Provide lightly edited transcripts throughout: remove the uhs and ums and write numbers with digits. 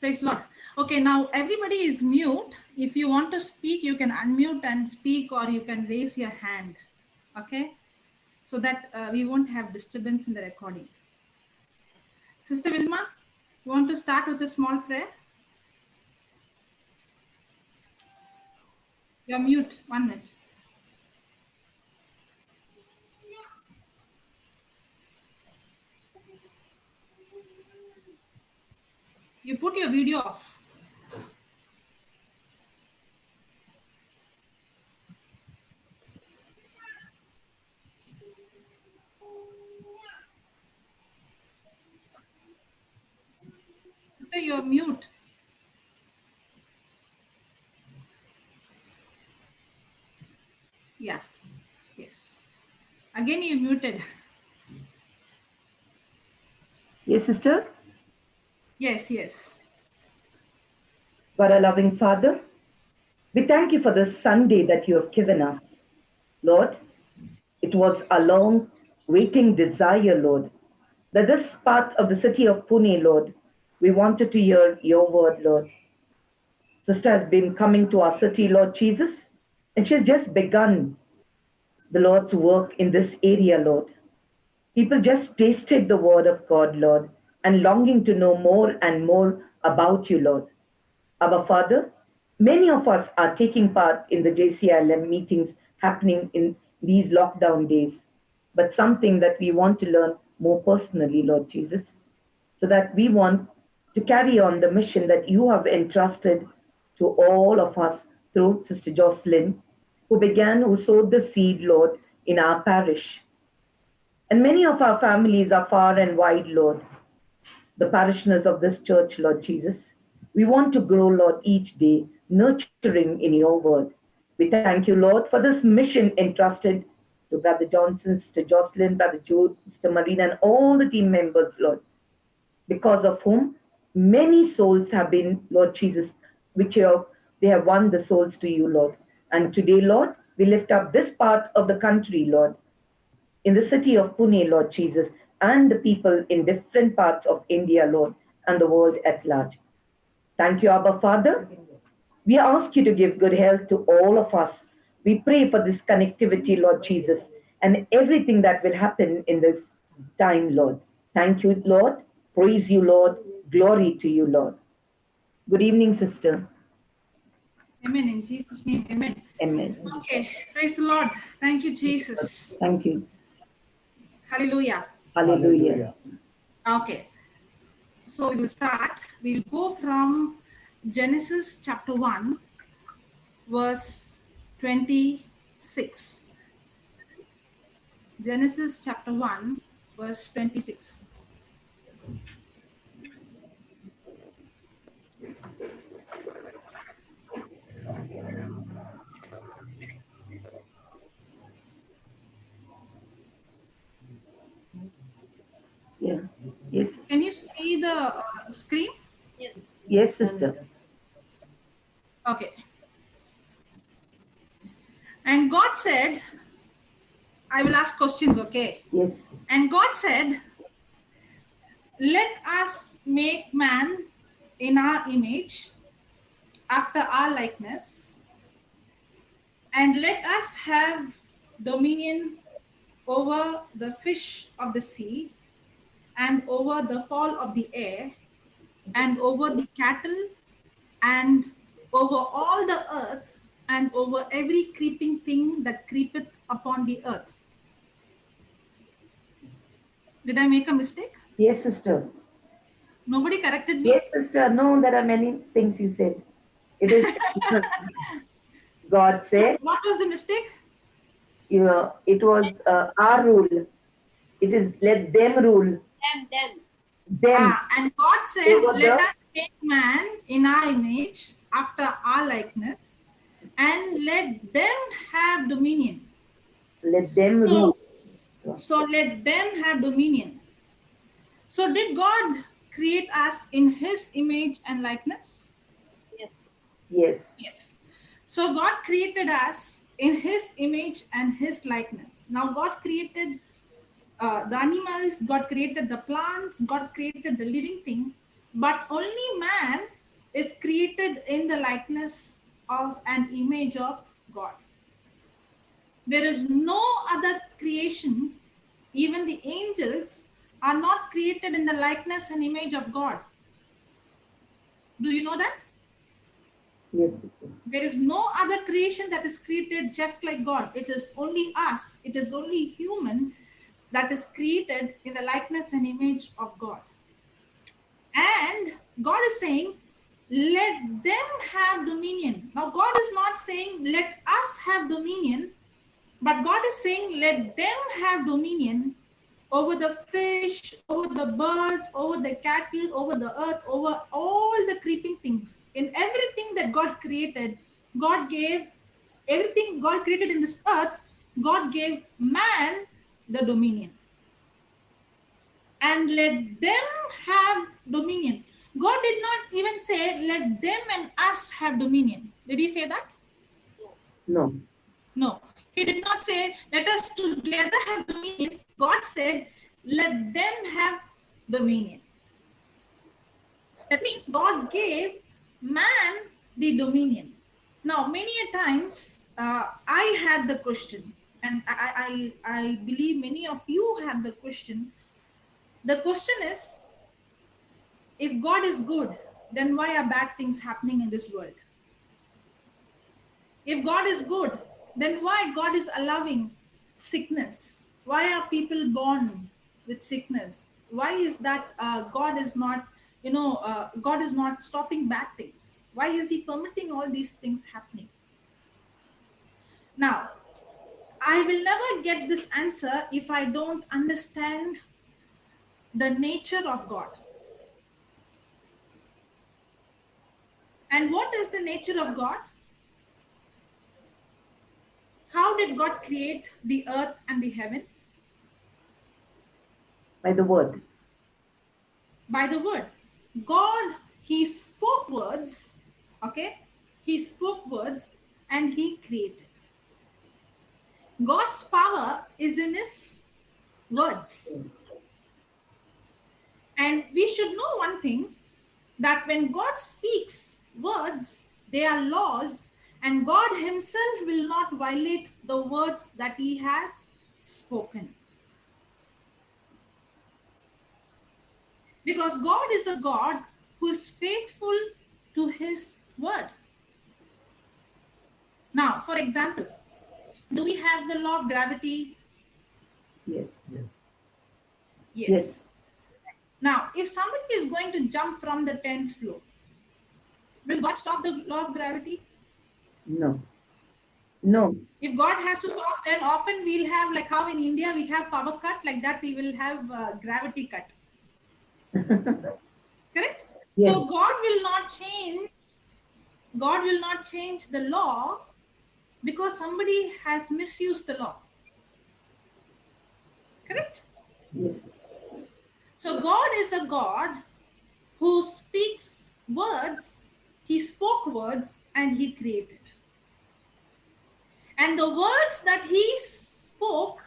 Praise Lord. Okay, now everybody is mute. If you want to speak, you can unmute and speak, or you can raise your hand. Okay, so that we won't have disturbance in the recording. Sister Vilma, you want to start with a small prayer? You're mute. 1 minute. You put your video off. Sister, you're mute. Yeah. Yes. Again, you muted. Yes, sister. Yes, yes. God, our loving Father, we thank you for this Sunday that you have given us. Lord, it was a long waiting desire, Lord, that this part of the city of Pune, Lord, we wanted to hear your word, Lord. Sister has been coming to our city, Lord Jesus, and she's just begun the Lord's work in this area, Lord. People just tasted the word of God, Lord, and longing to know more and more about you, Lord. Our Father, many of us are taking part in the JCILM meetings happening in these lockdown days, but something that we want to learn more personally, Lord Jesus, so that we want to carry on the mission that you have entrusted to all of us through Sister Jocelyn, who sowed the seed, Lord, in our parish. And many of our families are far and wide, Lord, the parishioners of this church, Lord Jesus. We want to grow, Lord, each day, nurturing in your word. We thank you, Lord, for this mission entrusted to Brother Johnson, Sister Jocelyn, Brother Jude, Sister Marina, and all the team members, Lord, because of whom many souls have been, Lord Jesus, they have won the souls to you, Lord. And today, Lord, we lift up this part of the country, Lord, in the city of Pune, Lord Jesus, and the people in different parts of India, Lord, and the world at large. Thank you, Abba Father. We ask you to give good health to all of us. We pray for this connectivity, Lord Jesus, and everything that will happen in this time, Lord. Thank you, Lord. Praise you, Lord. Glory to you, Lord. Good evening, sister. Amen. In Jesus' name, amen. Amen. Okay. Praise the Lord. Thank you, Jesus. Thank you. Hallelujah. Hallelujah. Okay. So we will start. We'll go from Genesis chapter 1, verse 26. Genesis chapter 1, verse 26. Yeah. Yes. Can you see the screen? Yes. Yes, sister. Okay. And God said, I will ask questions, okay? Yes. And God said, let us make man in our image, after our likeness, and let us have dominion over the fish of the sea, and over the fowl of the air, and over the cattle, and over all the earth, and over every creeping thing that creepeth upon the earth. Did I make a mistake? Yes, sister. Nobody corrected me? Yes, sister. No, there are many things you said. It is God said, What was the mistake? it was our rule. It is let them rule. Them. And God said, Over let the- us make man in our image, after our likeness, and let them have dominion. Let them rule. So let them have dominion. So did God create us in his image and likeness? Yes. Yes. Yes. So God created us in his image and his likeness. Now God created the animals, God created the plants, God created the living thing, but only man is created in the likeness of an image of God. There is no other creation, even the angels are not created in the likeness and image of God. Do you know that? Yes. There is no other creation that is created just like God. It is only us, it is only human that is created in the likeness and image of God. And God is saying, let them have dominion. Now, God is not saying, let us have dominion, but God is saying, let them have dominion over the fish, over the birds, over the cattle, over the earth, over all the creeping things. In everything that God created, God gave everything God created in this earth, God gave man the dominion. And let them have dominion. God did not even say, let them and us have dominion. Did he say that? No. No. He did not say, let us together have dominion. God said, let them have dominion. That means God gave man the dominion. Now, many a times I had the question, and I believe many of you have the question. The question is, if God is good, then why are bad things happening in this world? If God is good, then why God is allowing sickness? Why are people born with sickness? Why is that God is not, God is not stopping bad things? Why is he permitting all these things happening? Now, I will never get this answer if I don't understand the nature of God. And what is the nature of God? How did God create the earth and the heaven? By the word. By the word. God, he spoke words, okay? He spoke words and he created. God's power is in his words. And we should know one thing, that when God speaks words, they are laws, and God himself will not violate the words that he has spoken. Because God is a God who is faithful to his word. Now, for example, do we have the law of gravity? Yes. Yes. Now, if somebody is going to jump from the 10th floor, will God stop the law of gravity? No. No. If God has to stop, then often we'll have, like how in India we have power cut, like that we will have gravity cut. Correct? Yes. So God will not change. God will not change the law because somebody has misused the law. Correct? Yes. So God is a God who speaks words, he spoke words and he created. And the words that he spoke,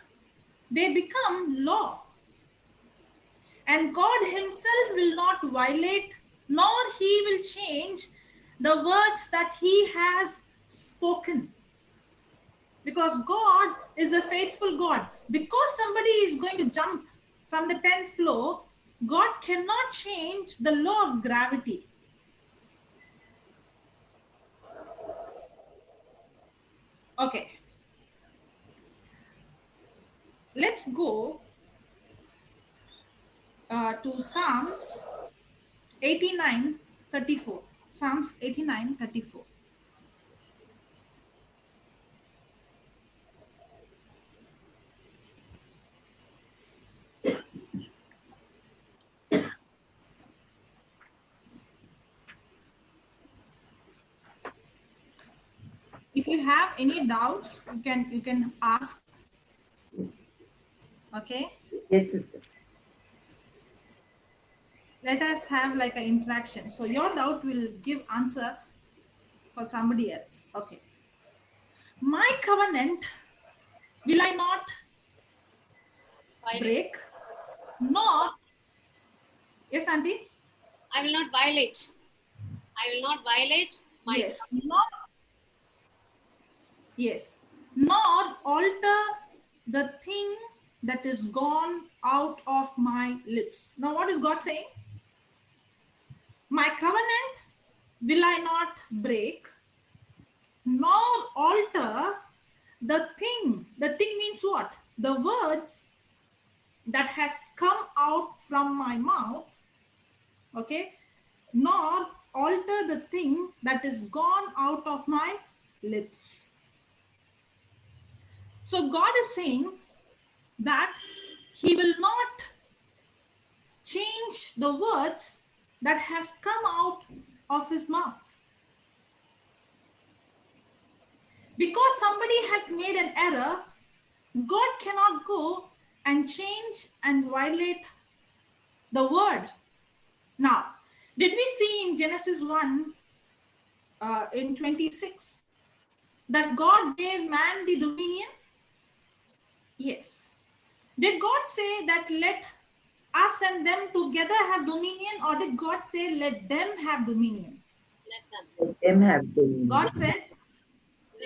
they become law. And God himself will not violate, nor he will change the words that he has spoken. Because God is a faithful God. Because somebody is going to jump from the 10th floor, God cannot change the law of gravity. Okay. Let's go to Psalms 89:34. Psalms 89:34. If you have any doubts, you can ask. Okay. Yes, sister. Let us have like an interaction. So your doubt will give answer for somebody else. Okay. My covenant will I not Violate. break, nor yes, auntie. I will not violate. I will not violate my Yes, nor alter the thing that is gone out of my lips. Now, what is God saying? My covenant will I not break, nor alter the thing. The thing means what? The words that has come out from my mouth, okay? Nor alter the thing that is gone out of my lips. So God is saying that he will not change the words that has come out of his mouth. Because somebody has made an error, God cannot go and change and violate the word. Now, did we see in Genesis 1 in 26 that God gave man the dominion? Yes. Did God say that let us and them together have dominion, or did God say let them have dominion? let them. Let them have dominion. God said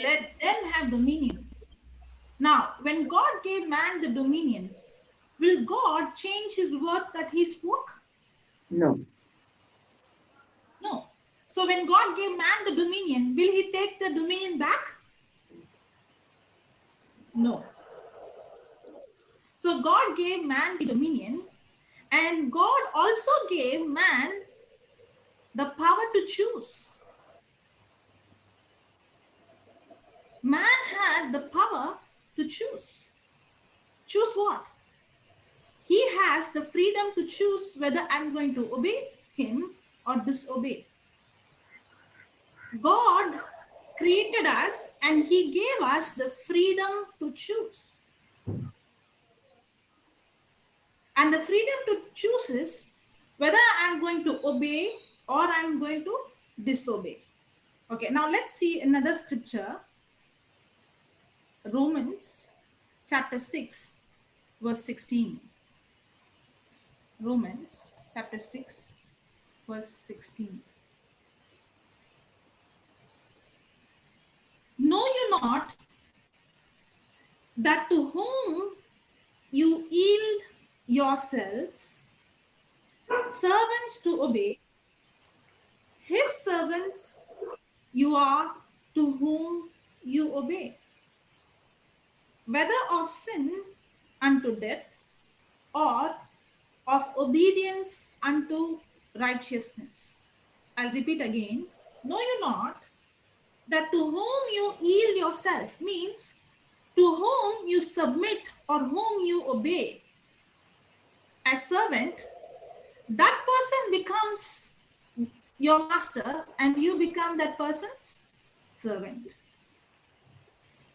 let them have dominion. Now, when God gave man the dominion, will God change his words that he spoke? No. No. So when God gave man the dominion, will he take the dominion back? No. So God gave man the dominion, and God also gave man the power to choose. Man had the power to choose. Choose what? He has the freedom to choose whether I'm going to obey him or disobey. God created us and he gave us the freedom to choose. And the freedom to choose is whether I'm going to obey or I'm going to disobey. Okay, now let's see another scripture. Romans chapter 6, verse 16. Romans chapter 6, verse 16. Know you not that to whom you yield yourselves servants to obey, his servants you are to whom you obey, whether of sin unto death or of obedience unto righteousness. I'll repeat again. Know you not that to whom you yield yourself means to whom you submit or whom you obey as servant, that person becomes your master and you become that person's servant.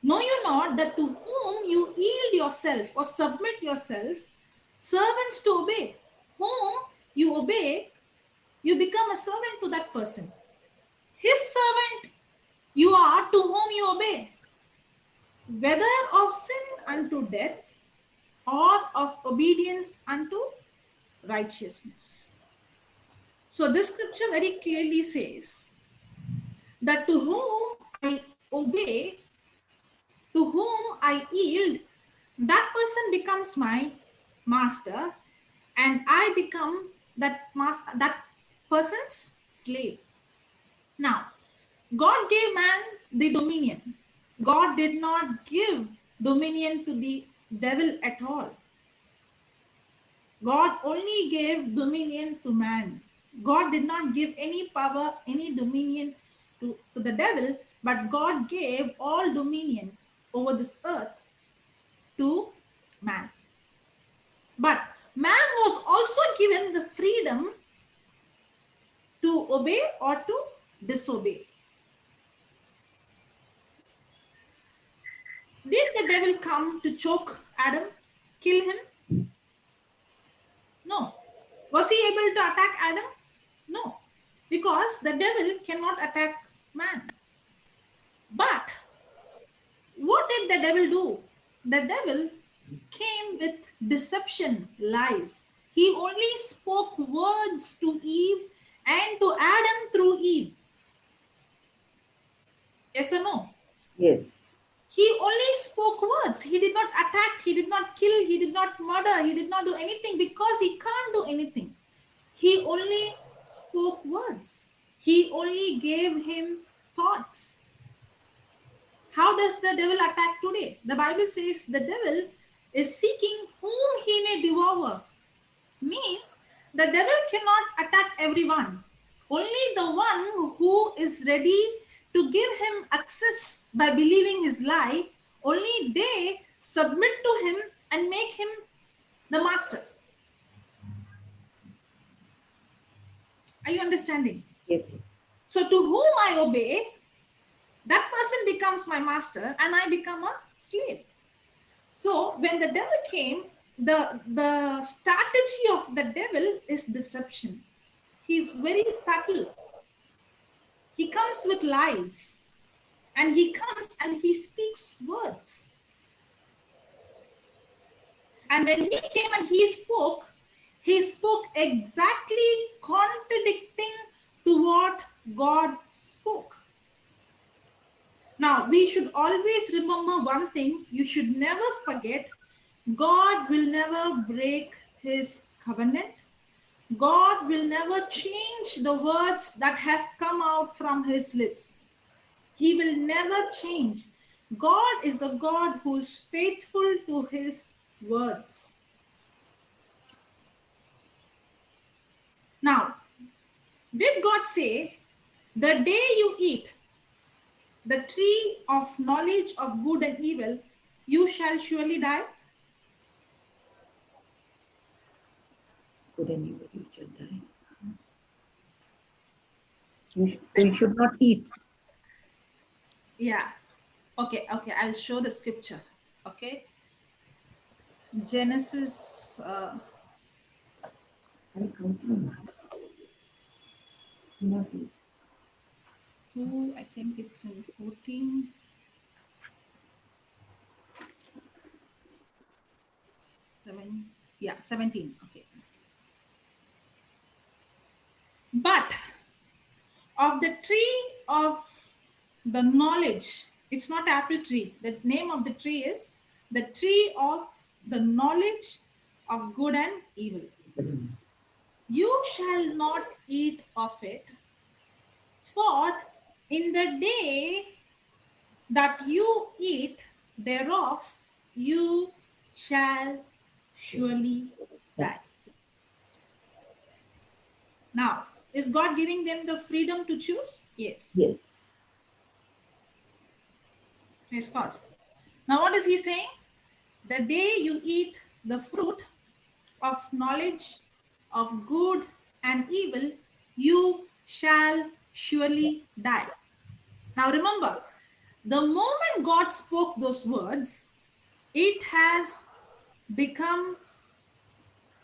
Know you not that to whom you yield yourself or submit yourself, servants to obey, whom you obey, you become a servant to that person. His servant you are to whom you obey, whether of sin unto death or of obedience unto righteousness. So this scripture very clearly says that to whom I obey, to whom I yield, that person becomes my master and I become that person's slave. Now, God gave man the dominion. God did not give dominion to the devil at all. God only gave dominion to man. God did not give any power, any dominion to the devil, but God gave all dominion over this earth to man. But man was also given the freedom to obey or to disobey. Did the devil come to choke Adam, kill him? No. Was he able to attack Adam? No. Because the devil cannot attack man. But what did the devil do? The devil came with deception, lies. He only spoke words to Eve and to Adam through Eve. Yes or no? Yes. He only spoke words. He did not attack, he did not kill, he did not murder, he did not do anything because he can't do anything. He only spoke words. He only gave him thoughts. How does the devil attack today? The Bible says the devil is seeking whom he may devour. Means the devil cannot attack everyone. Only the one who is ready to give him access by believing his lie, only they submit to him and make him the master. Are you understanding? Yes. So to whom I obey, that person becomes my master and I become a slave. So when the devil came, the strategy of the devil is deception. He's very subtle. He comes with lies, and he comes and he speaks words. And when he came and he spoke exactly contradicting to what God spoke. Now, we should always remember one thing. You should never forget, God will never break his covenant. God will never change the words that has come out from his lips. He will never change. God is a God who is faithful to his words. Now, did God say, the day you eat the tree of knowledge of good and evil, you shall surely die? Good and evil, you shall die. You should not eat. Yeah. Okay, I'll show the scripture. Okay. Genesis I come from. Not eat. 2, I think it's in 14. 17. Okay. But of the tree of the knowledge, it's not apple tree. The name of the tree is the tree of the knowledge of good and evil. You shall not eat of it, for in the day that you eat thereof, you shall surely die. Now, is God giving them the freedom to choose? Yes. Yes. Praise God. Now, what is he saying? The day you eat the fruit of knowledge of good and evil, you shall surely die. Now, remember, the moment God spoke those words, it has become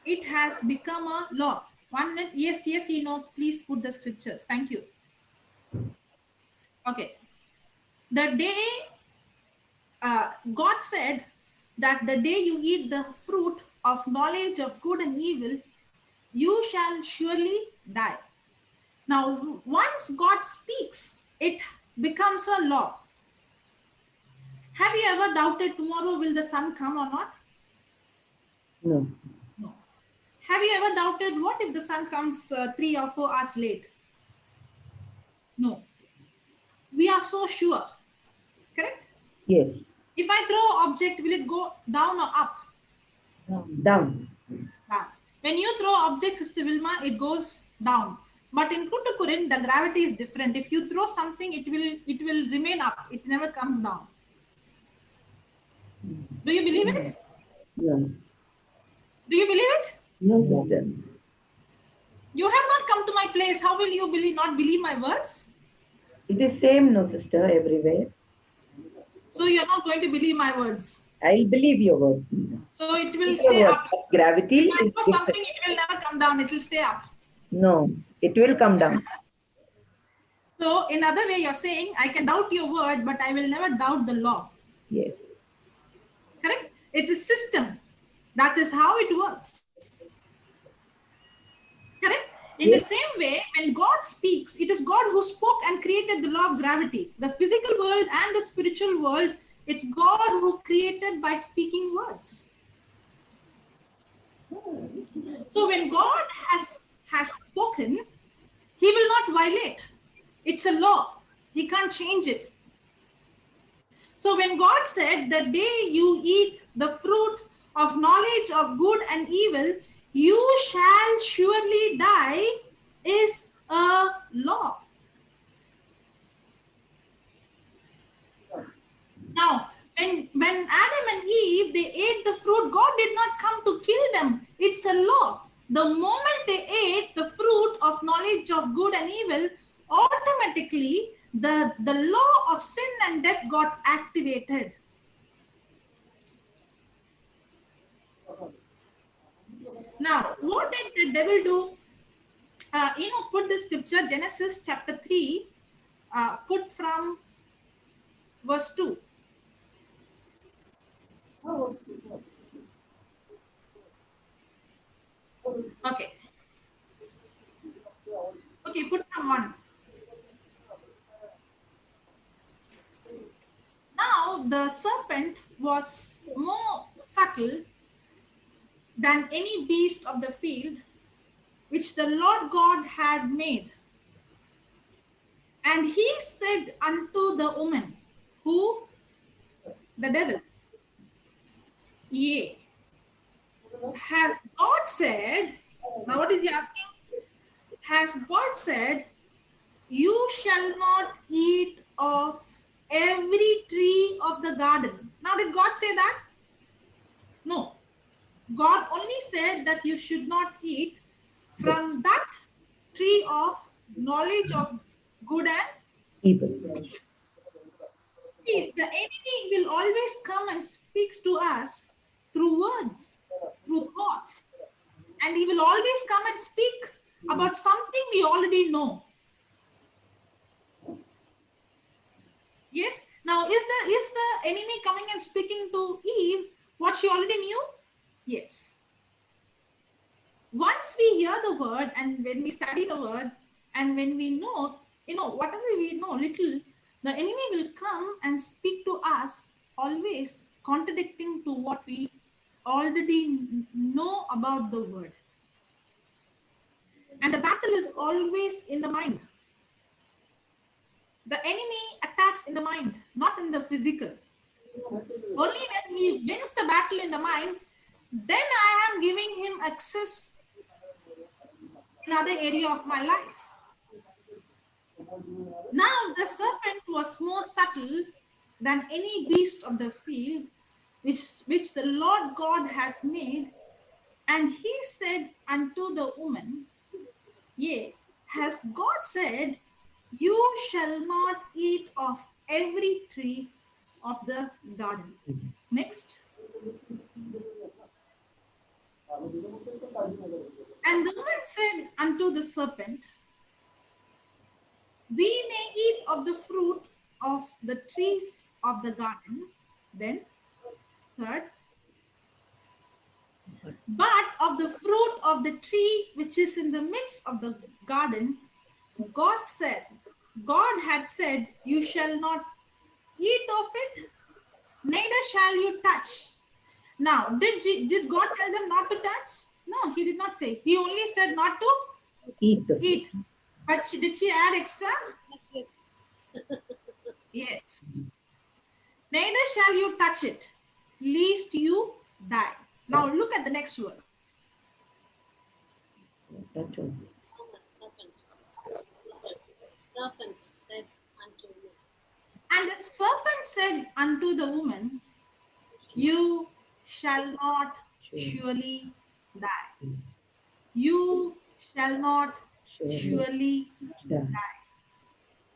a law. 1 minute. Yes, please put the scriptures. Thank you. Okay. The day God said that the day you eat the fruit of knowledge of good and evil, you shall surely die. Now, once God speaks, it becomes a law. Have you ever doubted tomorrow will the sun come or not? No. No. Have you ever doubted what if the sun comes 3 or 4 hours late? No. We are so sure. Correct? Yes. If I throw an object, will it go down or up? Down. Down. When you throw object, Sister Vilma, it goes down. But in Kutukurin, the gravity is different. If you throw something, it will remain up. It never comes down. Do you believe it? No. Do you believe it? No, sister. You have not come to my place. How will you not believe my words? It is same, no, sister, everywhere. So you're not going to believe my words. I'll believe your word. So it will stay Word. up. Gravity If I is throw something, it will never come down. It will stay up. No, it will come down. So in other way, you're saying, I can doubt your word, but I will never doubt the law. Yes. Correct? It's a system. That is how it works. Correct? In the same way, when God speaks, it is God who spoke and created the law of gravity. The physical world and the spiritual world, it's God who created by speaking words. So when God has spoken, he will not violate. It's a law. He can't change it. So when God said, the day you eat the fruit of knowledge of good and evil, you shall surely die, is a law. Now, when Adam and Eve, they ate the fruit, God did not come to kill them. It's a law. The moment they ate the fruit of knowledge of good and evil, automatically the law of sin and death got activated. Now, what did the devil do? Put the scripture, Genesis chapter 3, put from verse 2. Okay. Okay, put from 1. Now, the serpent was more subtle than any beast of the field which the Lord God had made. And he said unto the woman, who? The devil. Yea, has God said, now what is he asking? Has God said, you shall not eat of every tree of the garden? Now, did God say that? No. God only said that you should not eat from that tree of knowledge of good and evil. See, the enemy will always come and speaks to us through words, through thoughts. And he will always come and speak about something we already know. Yes. Now, is the enemy coming and speaking to Eve what she already knew? Yes. Once we hear the word and when we study the word and when we know, whatever we know little, the enemy will come and speak to us always contradicting to what we already know about the word. And the battle is always in the mind. The enemy attacks in the mind, not in the physical. Only when he wins the battle in the mind, then I am giving him access in other area of my life. Now the serpent was more subtle than any beast of the field which the Lord God has made. And he said unto the woman, yea, has God said, you shall not eat of every tree of the garden. Next. And the woman said unto the serpent, we may eat of the fruit of the trees of the garden. Then, third, but of the fruit of the tree which is in the midst of the garden, God had said, you shall not eat of it, neither shall you touch. Now, did God tell them not to touch? No, he did not say. He only said not to eat. But did she add extra? Yes. Yes. Neither shall you touch it, lest you die. Now look at the next verse. Serpent said unto me. And the serpent said unto the woman, you shall not surely die. You shall not surely die.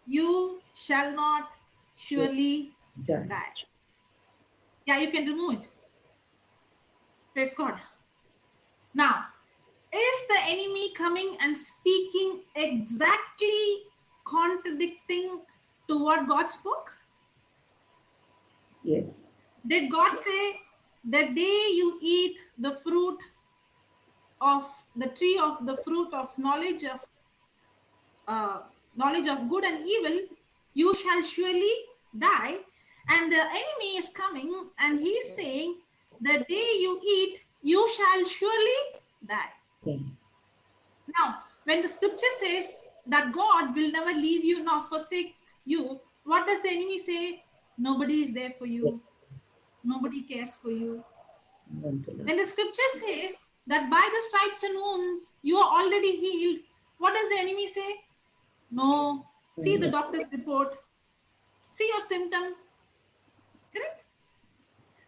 You shall not surely die. Yeah, you can remove it. Praise God. Now, is the enemy coming and speaking exactly contradicting to what God spoke? Yes. Did God say, the day you eat the fruit of the tree of the fruit of knowledge of good and evil, you shall surely die. And the enemy is coming and he's saying, the day you eat, you shall surely die. Yeah. Now, when the scripture says that God will never leave you nor forsake you, what does the enemy say? Nobody is there for you. Nobody cares for you. When the scripture says that by the stripes and wounds you are already healed, what does the enemy say? No. See the doctor's report. See your symptom. Correct?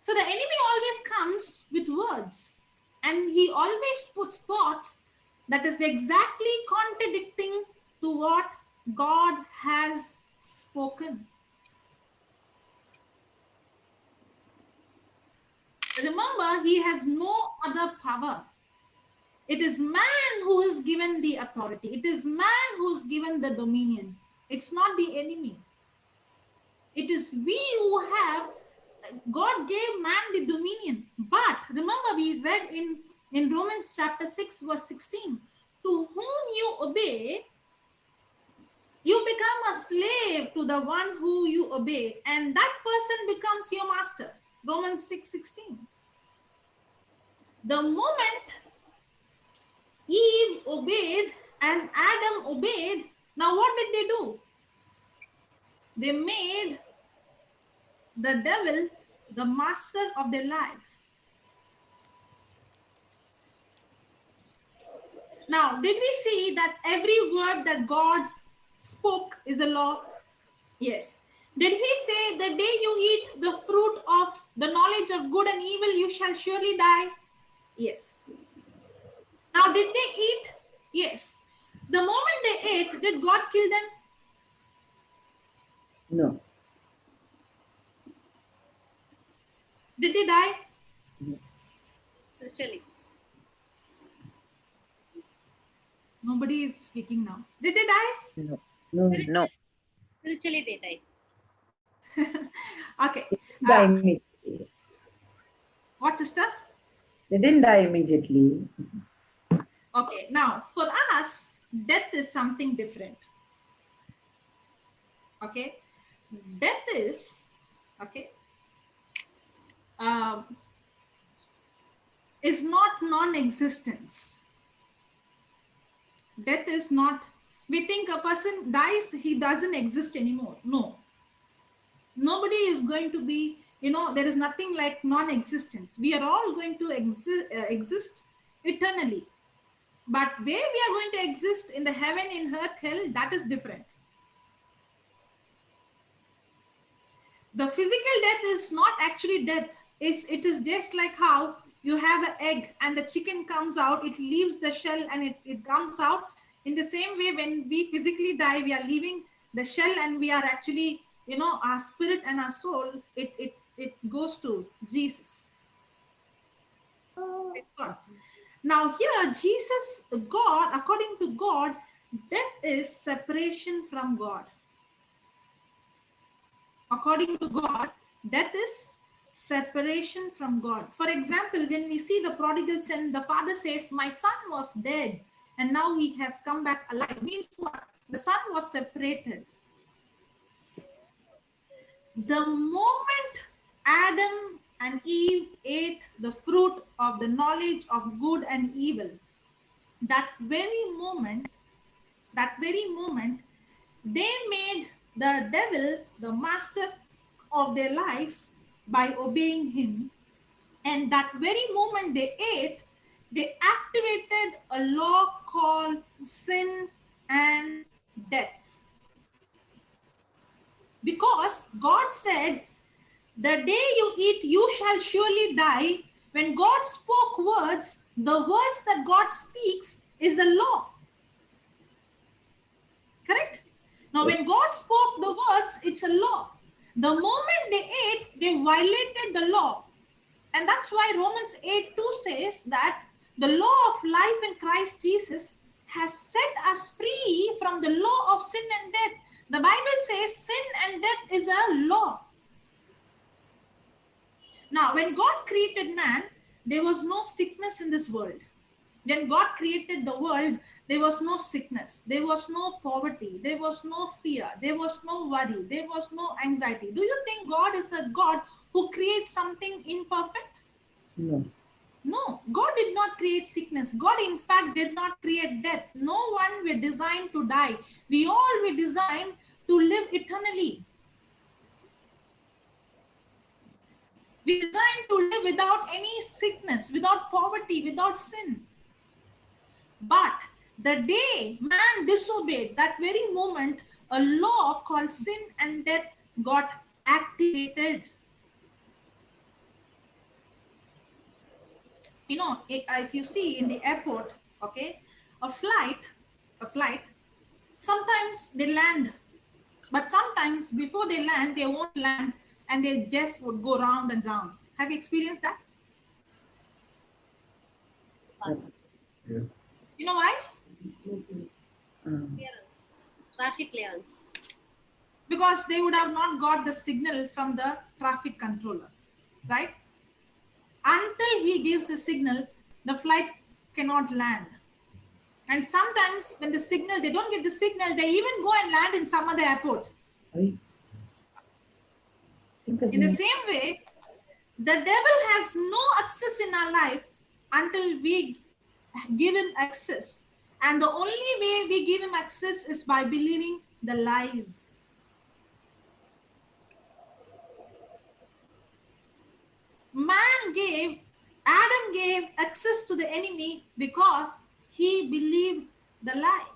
So the enemy always comes with words, and he always puts thoughts that is exactly contradicting to what God has spoken. Remember, he has no other power. It is man who is given the authority. It is man who is given the dominion. It's not the enemy. It is we who have, God gave man the dominion. But remember, we read in Romans chapter 6, verse 16, to whom you obey, you become a slave to the one who you obey, and that person becomes your master. Romans 6:16. The moment Eve obeyed and Adam obeyed, now what did they do? They made the devil the master of their life. Now, did we see that every word that God spoke is a law? Yes. Did he say the day you eat the fruit of the knowledge of good and evil, you shall surely die? Yes. Now, did they eat? Yes. The moment they ate, did God kill them? No. Did they die? Spiritually. Nobody is speaking now. Did they die? No. No. No. Spiritually they died. Okay. Die immediately. What, sister? They didn't die immediately. Okay. Now, for us, death is something different. Okay. Death is, okay, is not non-existence. Death is not, we think a person dies, he doesn't exist anymore. No. Nobody is going to be, there is nothing like non-existence. We are all going to exist eternally. But where we are going to exist in the heaven, in earth, hell, that is different. The physical death is not actually death. It is just like how you have an egg and the chicken comes out, it leaves the shell and it comes out. In the same way, when we physically die, we are leaving the shell and we are actually, our spirit and our soul, it goes to Jesus. Now here, Jesus, God, according to God, death is separation from God. According to God, death is separation from God. For example, when we see the prodigal son, the father says, my son was dead and now he has come back alive. Means what? The son was separated. The moment Adam and Eve ate the fruit of the knowledge of good and evil, that very moment, they made the devil the master of their life by obeying him. And that very moment they ate, they activated a law called sin and death. Because God said, the day you eat, you shall surely die. When God spoke words, the words that God speaks is a law. Correct? Now, when God spoke the words, it's a law. The moment they ate, they violated the law. And that's why Romans 8:2 says that the law of life in Christ Jesus has set us free from the law of sin and death. The Bible says sin and death is a law. Now, when God created man, there was no sickness in this world. When God created the world, there was no sickness, there was no poverty, there was no fear, there was no worry, there was no anxiety. Do you think God is a God who creates something imperfect? No. No, God did not create sickness. God, in fact, did not create death. No one were designed to die. We all were designed to live eternally. We are designed to live without any sickness, without poverty, without sin. But the day man disobeyed, that very moment, a law called sin and death got activated. You know, if you see in the airport, okay, a flight, sometimes they land, but sometimes before they land, they won't land and they just would go round and round. Have you experienced that? Father. You know why? Clearance. Traffic clearance. Because they would have not got the signal from the traffic controller, right? Until he gives the signal, the flight cannot land. And sometimes when they don't get the signal, they even go and land in some other airport. Right. In the same way, the devil has no access in our life until we give him access. And the only way we give him access is by believing the lies. Adam gave access to the enemy because he believed the lie.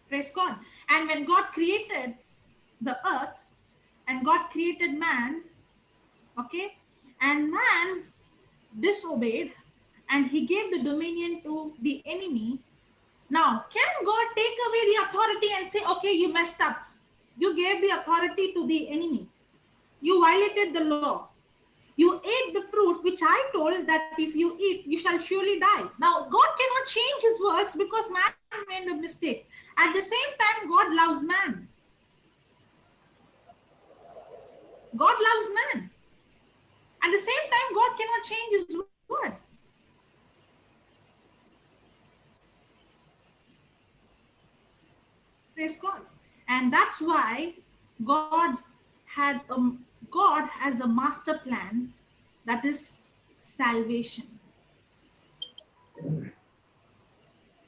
Praise God. And when God created the earth and God created man, okay, and man disobeyed and he gave the dominion to the enemy. Now, can God take away the authority and say, okay, you messed up? You gave the authority to the enemy. You violated the law. You ate the fruit which I told that if you eat, you shall surely die. Now, God cannot change his words because man made a mistake. At the same time, God loves man. God loves man. At the same time, God cannot change his word. Praise God. And that's why God has a master plan, that is salvation.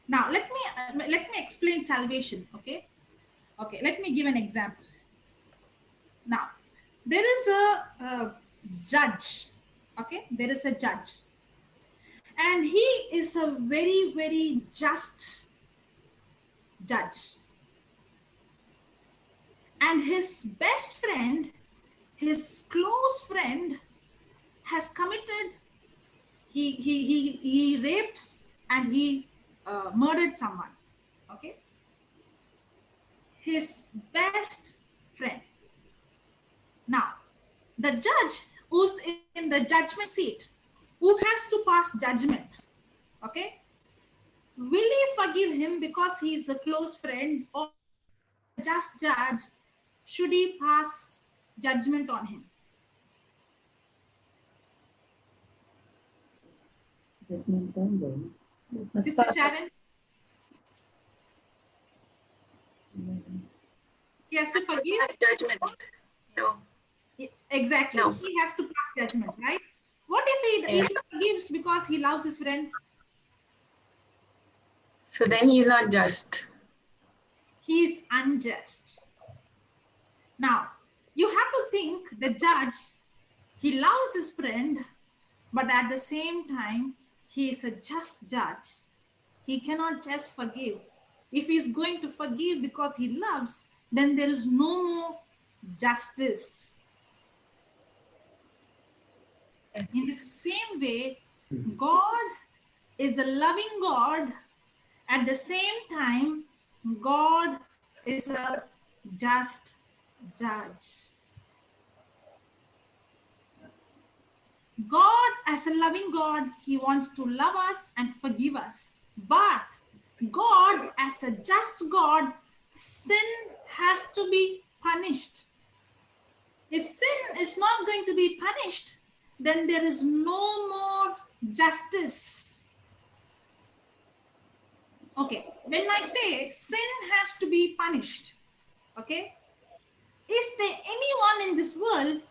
Now let me explain salvation. Okay, let me give an example. Now there is a judge. Okay, there is a judge, and he is a very, very just judge. And his best friend, his close friend, has committed, he raped and he murdered someone. Okay, his best friend. Now the judge who's in the judgment seat, who has to pass judgment, okay, will he forgive him because he is a close friend, or just judge, should he pass judgment on him? Sister Sharon, he has to forgive. Judgment. No. Exactly. No. He has to pass judgment, right? What if he forgives because he loves his friend? So then he's not just. He is unjust. Now, you have to think the judge, he loves his friend, but at the same time, he is a just judge. He cannot just forgive. If he is going to forgive because he loves, then there is no more justice. Yes. In the same way, God is a loving God. At the same time, God is a just judge. God, as a loving God, he wants to love us and forgive us. But God, as a just God, sin has to be punished. If sin is not going to be punished, then there is no more justice. Okay, when I say sin has to be punished, okay, is there anyone in this world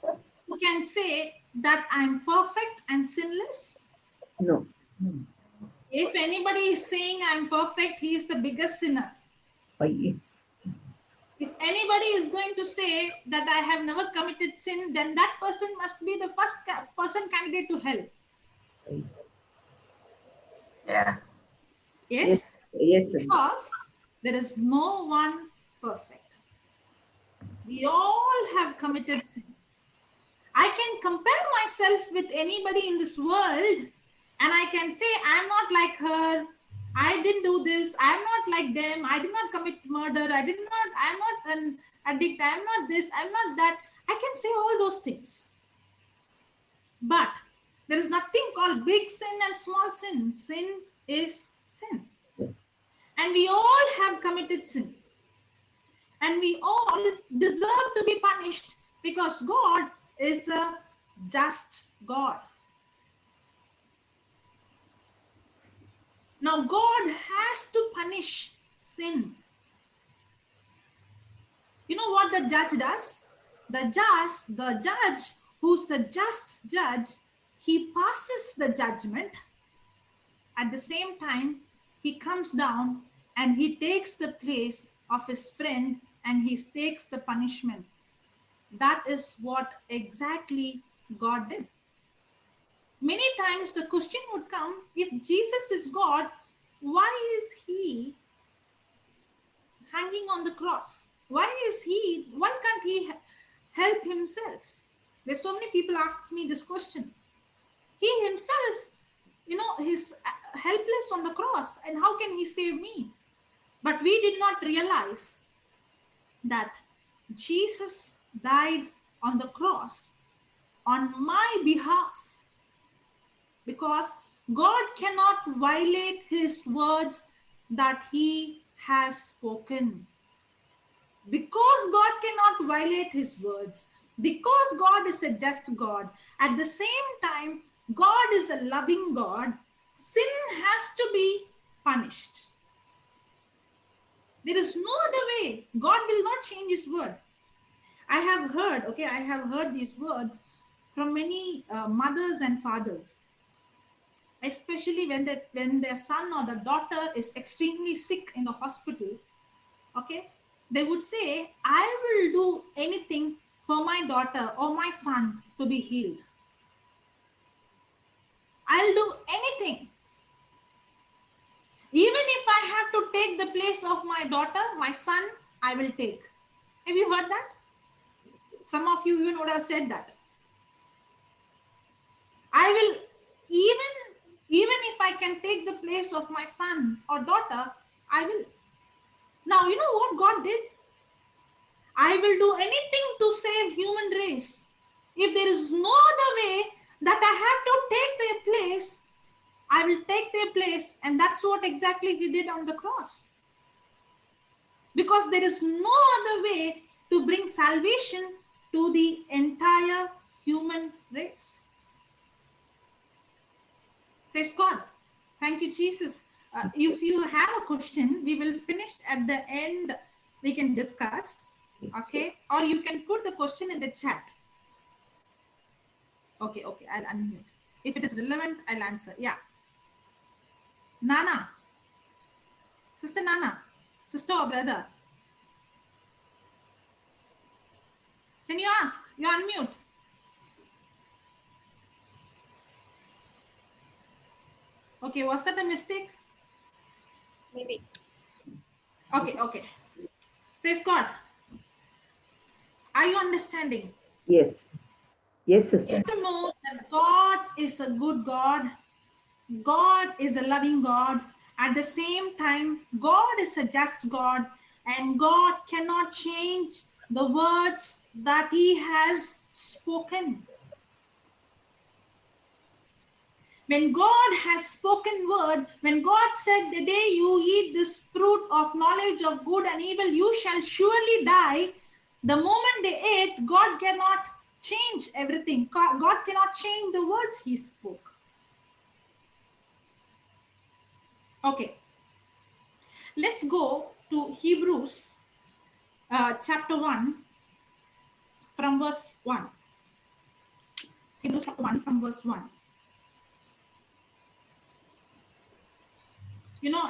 who can say that I'm perfect and sinless? No. If anybody is saying I'm perfect, he is the biggest sinner. Aye. If anybody is going to say that I have never committed sin, then that person must be the first person candidate to hell. Aye. Yeah. Yes? Yes. Yes. Sir. Because there is no one perfect. We all have committed sin. I can compare myself with anybody in this world and I can say, I'm not like her. I didn't do this. I'm not like them. I did not commit murder. I'm not an addict. I'm not this. I'm not that. I can say all those things. But there is nothing called big sin and small sin. Sin is sin. And we all have committed sin. And we all deserve to be punished because God is a just God. Now, God has to punish sin. You know what the judge does? The judge who's a just judge, he passes the judgment. At the same time, he comes down and he takes the place of his friend and he takes the punishment. That is what exactly God did. Many times the question would come, if Jesus is God, why is he hanging on the cross? Why can't he help himself? There's so many people ask me this question. He himself, he's helpless on the cross, and how can he save me? But we did not realize that Jesus died on the cross on my behalf, because God cannot violate his words that he has spoken. Because God cannot violate his words, because God is a just God, at the same time, God is a loving God, sin has to be punished. There is no other way. God will not change his word. I have heard these words from many mothers and fathers, especially when their son or the daughter is extremely sick in the hospital. Okay, they would say, I will do anything for my daughter or my son to be healed. I'll do anything. Even if I have to take the place of my daughter, my son, I will take. Have you heard that? Some of you even would have said that. I will, even if I can take the place of my son or daughter, I will. Now, you know what God did? I will do anything to save human race. If there is no other way that I have to take their place, I will take their place. And that's what exactly he did on the cross. Because there is no other way to bring salvation to the entire human race. Praise God. Thank you, Jesus. If you have a question, we will finish at the end. We can discuss. Okay. Or you can put the question in the chat. Okay. I'll unmute. If it is relevant, I'll answer. Yeah. Nana. Sister Nana. Sister or brother. Can you ask? You unmute. Okay. Was that a mistake? Maybe. Okay. Praise God. Are you understanding? Yes. Yes, sister. To know that God is a good God. God is a loving God. At the same time, God is a just God, and God cannot change the words that he has spoken. When God has spoken word, when God said, the day you eat this fruit of knowledge of good and evil, you shall surely die. The moment they ate, God cannot change everything. God cannot change the words he spoke. Okay, let's go to Hebrews chapter 1 from verse 1. Hebrews chapter 1 from verse 1.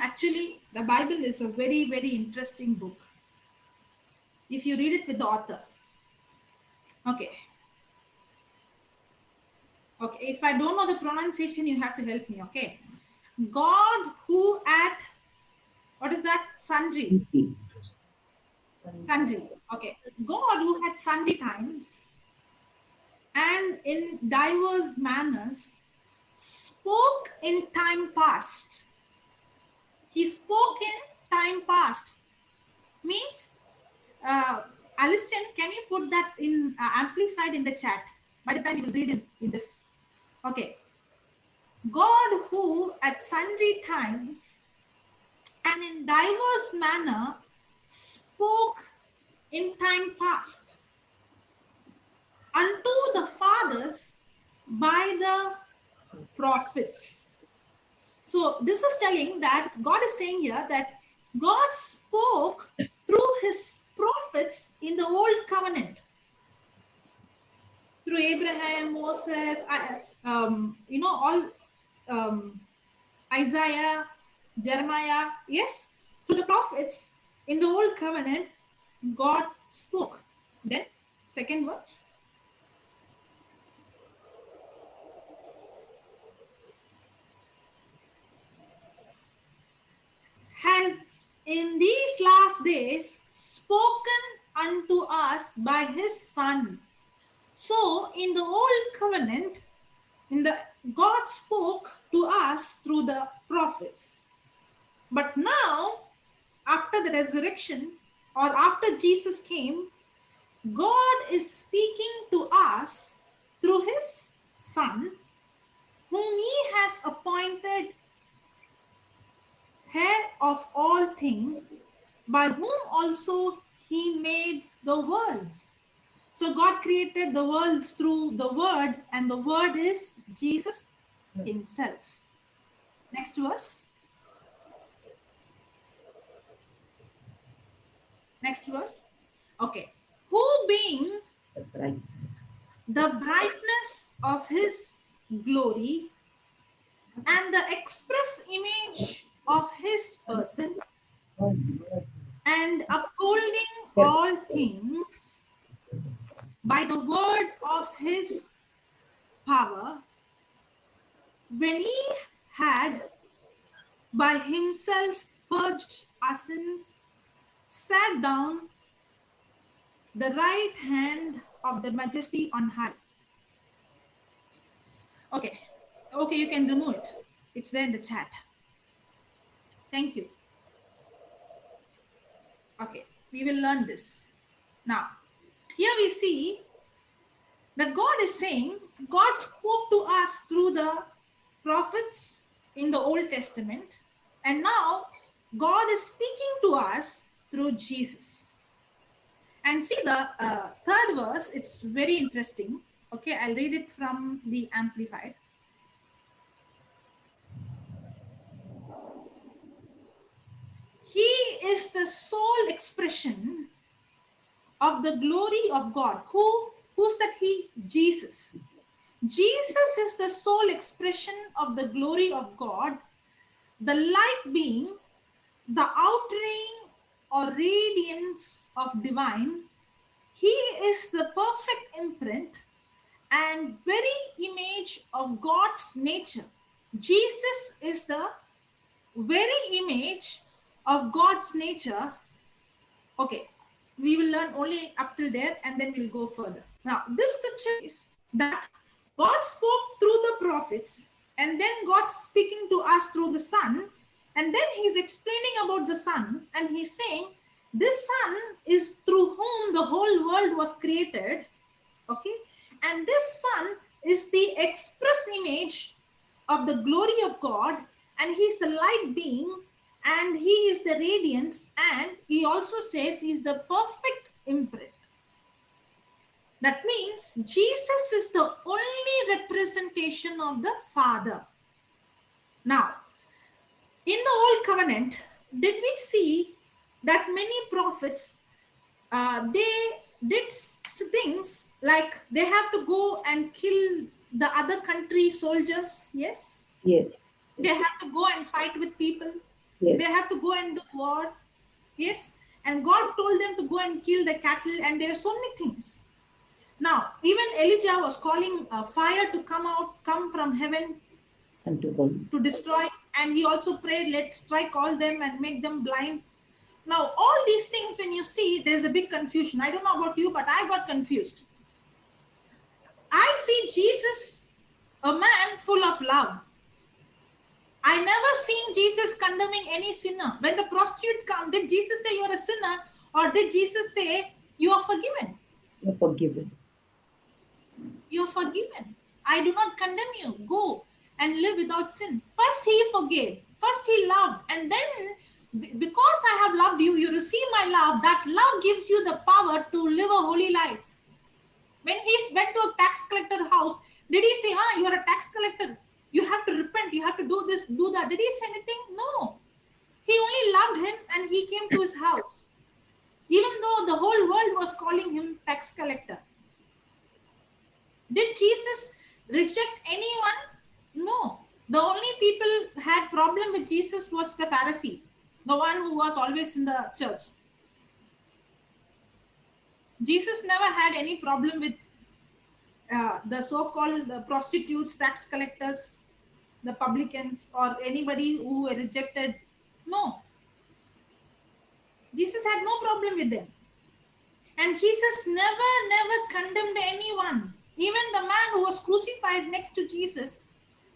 Actually, the Bible is a very, very interesting book if you read it with the author. Okay. Okay, if I don't know the pronunciation, you have to help me, okay? God who at, what is that? Sundry. Sundry. Okay. God who had sundry times and in diverse manners spoke in time past. He spoke in time past. Means, Aliston, can you put that in amplified in the chat? By the time you will read in this. Okay. God who at sundry times and in diverse manner spoke in time past unto the fathers by the prophets. So this is telling that God is saying here that God spoke through his prophets in the old covenant. Through Abraham, Moses, all Isaiah, Jeremiah, yes, to the prophets in the old covenant, God spoke. Then, second verse. Has in these last days spoken unto us by his Son. So, in the old covenant, God spoke to us through the prophets. But now, after the resurrection or after Jesus came, God is speaking to us through his Son, whom he has appointed heir of all things, by whom also he made the worlds. So God created the worlds through the Word, and the Word is Jesus himself. Next verse. Next verse. Okay. Who being the brightness of his glory and the express image of his person, and upholding all things by the word of his power, when he had by himself purged our sins, sat down the right hand of the majesty on high. Okay, you can remove it. It's there in the chat. Thank you. Okay, we will learn this. Now, here we see that God is saying, God spoke to us through the prophets in the Old Testament, and now God is speaking to us through Jesus. And see the third verse, it's very interesting. Okay, I'll read it from the Amplified. He is the sole expression of the glory of God. Who's that he? Jesus. Jesus is the sole expression of the glory of God, the light being the outring or radiance of divine. He is the perfect imprint and very image of God's nature. Jesus is the very image of God's nature. Okay, we will learn only up till there and then we'll go further. Now, this scripture is that God spoke through the prophets, and then God's speaking to us through the Son, and then he's explaining about the Son, and he's saying this Son is through whom the whole world was created. Okay, and this Son is the express image of the glory of God, and he's the light being, and he is the radiance, and he also says he's the perfect imprint. That means Jesus is the only representation of the Father. Now, in the Old Covenant, did we see that many prophets, they did things like they have to go and kill the other country soldiers? Yes. Yes. They have to go and fight with people. Yes. They have to go and do war. Yes. And God told them to go and kill the cattle, and there are so many things. Now, even Elijah was calling fire to come from heaven And to them. to destroy, and he also prayed, let strike all them and make them blind. Now, all these things, when you see, there's a big confusion. I don't know about you, but I got confused. I see Jesus, a man full of love. I never seen Jesus condemning any sinner. When the prostitute came, did Jesus say you're a sinner, or did Jesus say you are forgiven? You're forgiven. You're forgiven. I do not condemn you. Go and live without sin. First he forgave. First he loved. And then because I have loved you, you receive my love. That love gives you the power to live a holy life. When he went to a tax collector house, did he say, you are a tax collector. You have to repent. You have to do this, do that. Did he say anything? No. He only loved him and he came to his house. Even though the whole world was calling him tax collector. Did Jesus reject anyone? No. The only people had problem with Jesus was the Pharisee, the one who was always in the church. Jesus never had any problem with the so-called prostitutes, tax collectors, the publicans, or anybody who were rejected. No. Jesus had no problem with them. And Jesus never condemned anyone. Even the man who was crucified next to Jesus,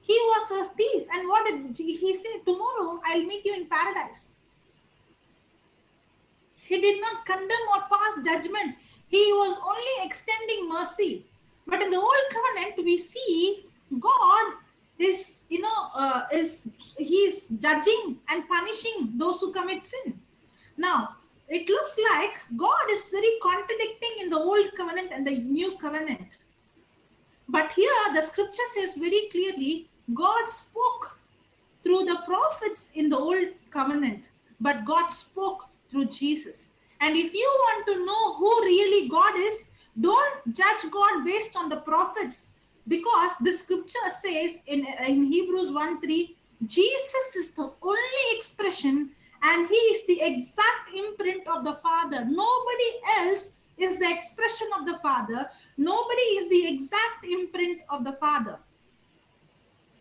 he was a thief. And what did he say? Tomorrow I'll meet you in paradise. He did not condemn or pass judgment. He was only extending mercy. But in the Old Covenant, we see God is, he's judging and punishing those who commit sin. Now, it looks like God is very contradicting in the Old Covenant and the New Covenant. But here the scripture says very clearly, God spoke through the prophets in the Old Covenant, but God spoke through Jesus. And if you want to know who really God is, don't judge God based on the prophets, because the scripture says in Hebrews 1:3, Jesus is the only expression and he is the exact imprint of the Father. Nobody else is the expression of the Father. Nobody is the exact imprint of the Father.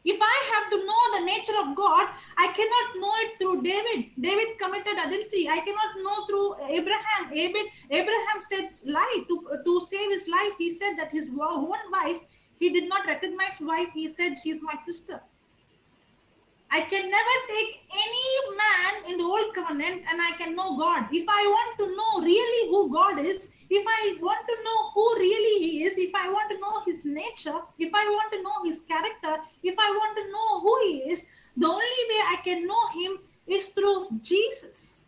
If I have to know the nature of God, I cannot know it through David. David committed adultery. I cannot know through Abraham. Abraham said lie to save his life. He said that his own wife, he did not recognize wife. He said, she's my sister. I can never take any man in the Old Covenant and I can know God. If I want to know really who God is, if I want to know who really he is, if I want to know his nature, if I want to know his character, if I want to know who he is, the only way I can know him is through Jesus.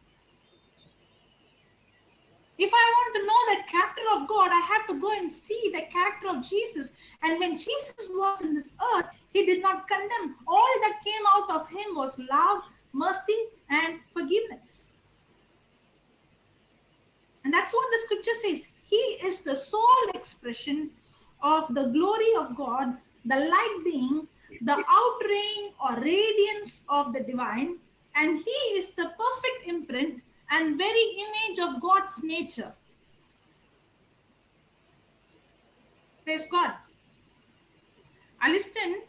If I want to know the character of God, I have to go and see the character of Jesus. And when Jesus was in this earth, he did not condemn. All that came out of him was love, mercy, and forgiveness. And that's what the scripture says. He is the sole expression of the glory of God, the light being, the outraying or radiance of the divine, and he is the perfect imprint and very image of God's nature. Praise God. Aliston?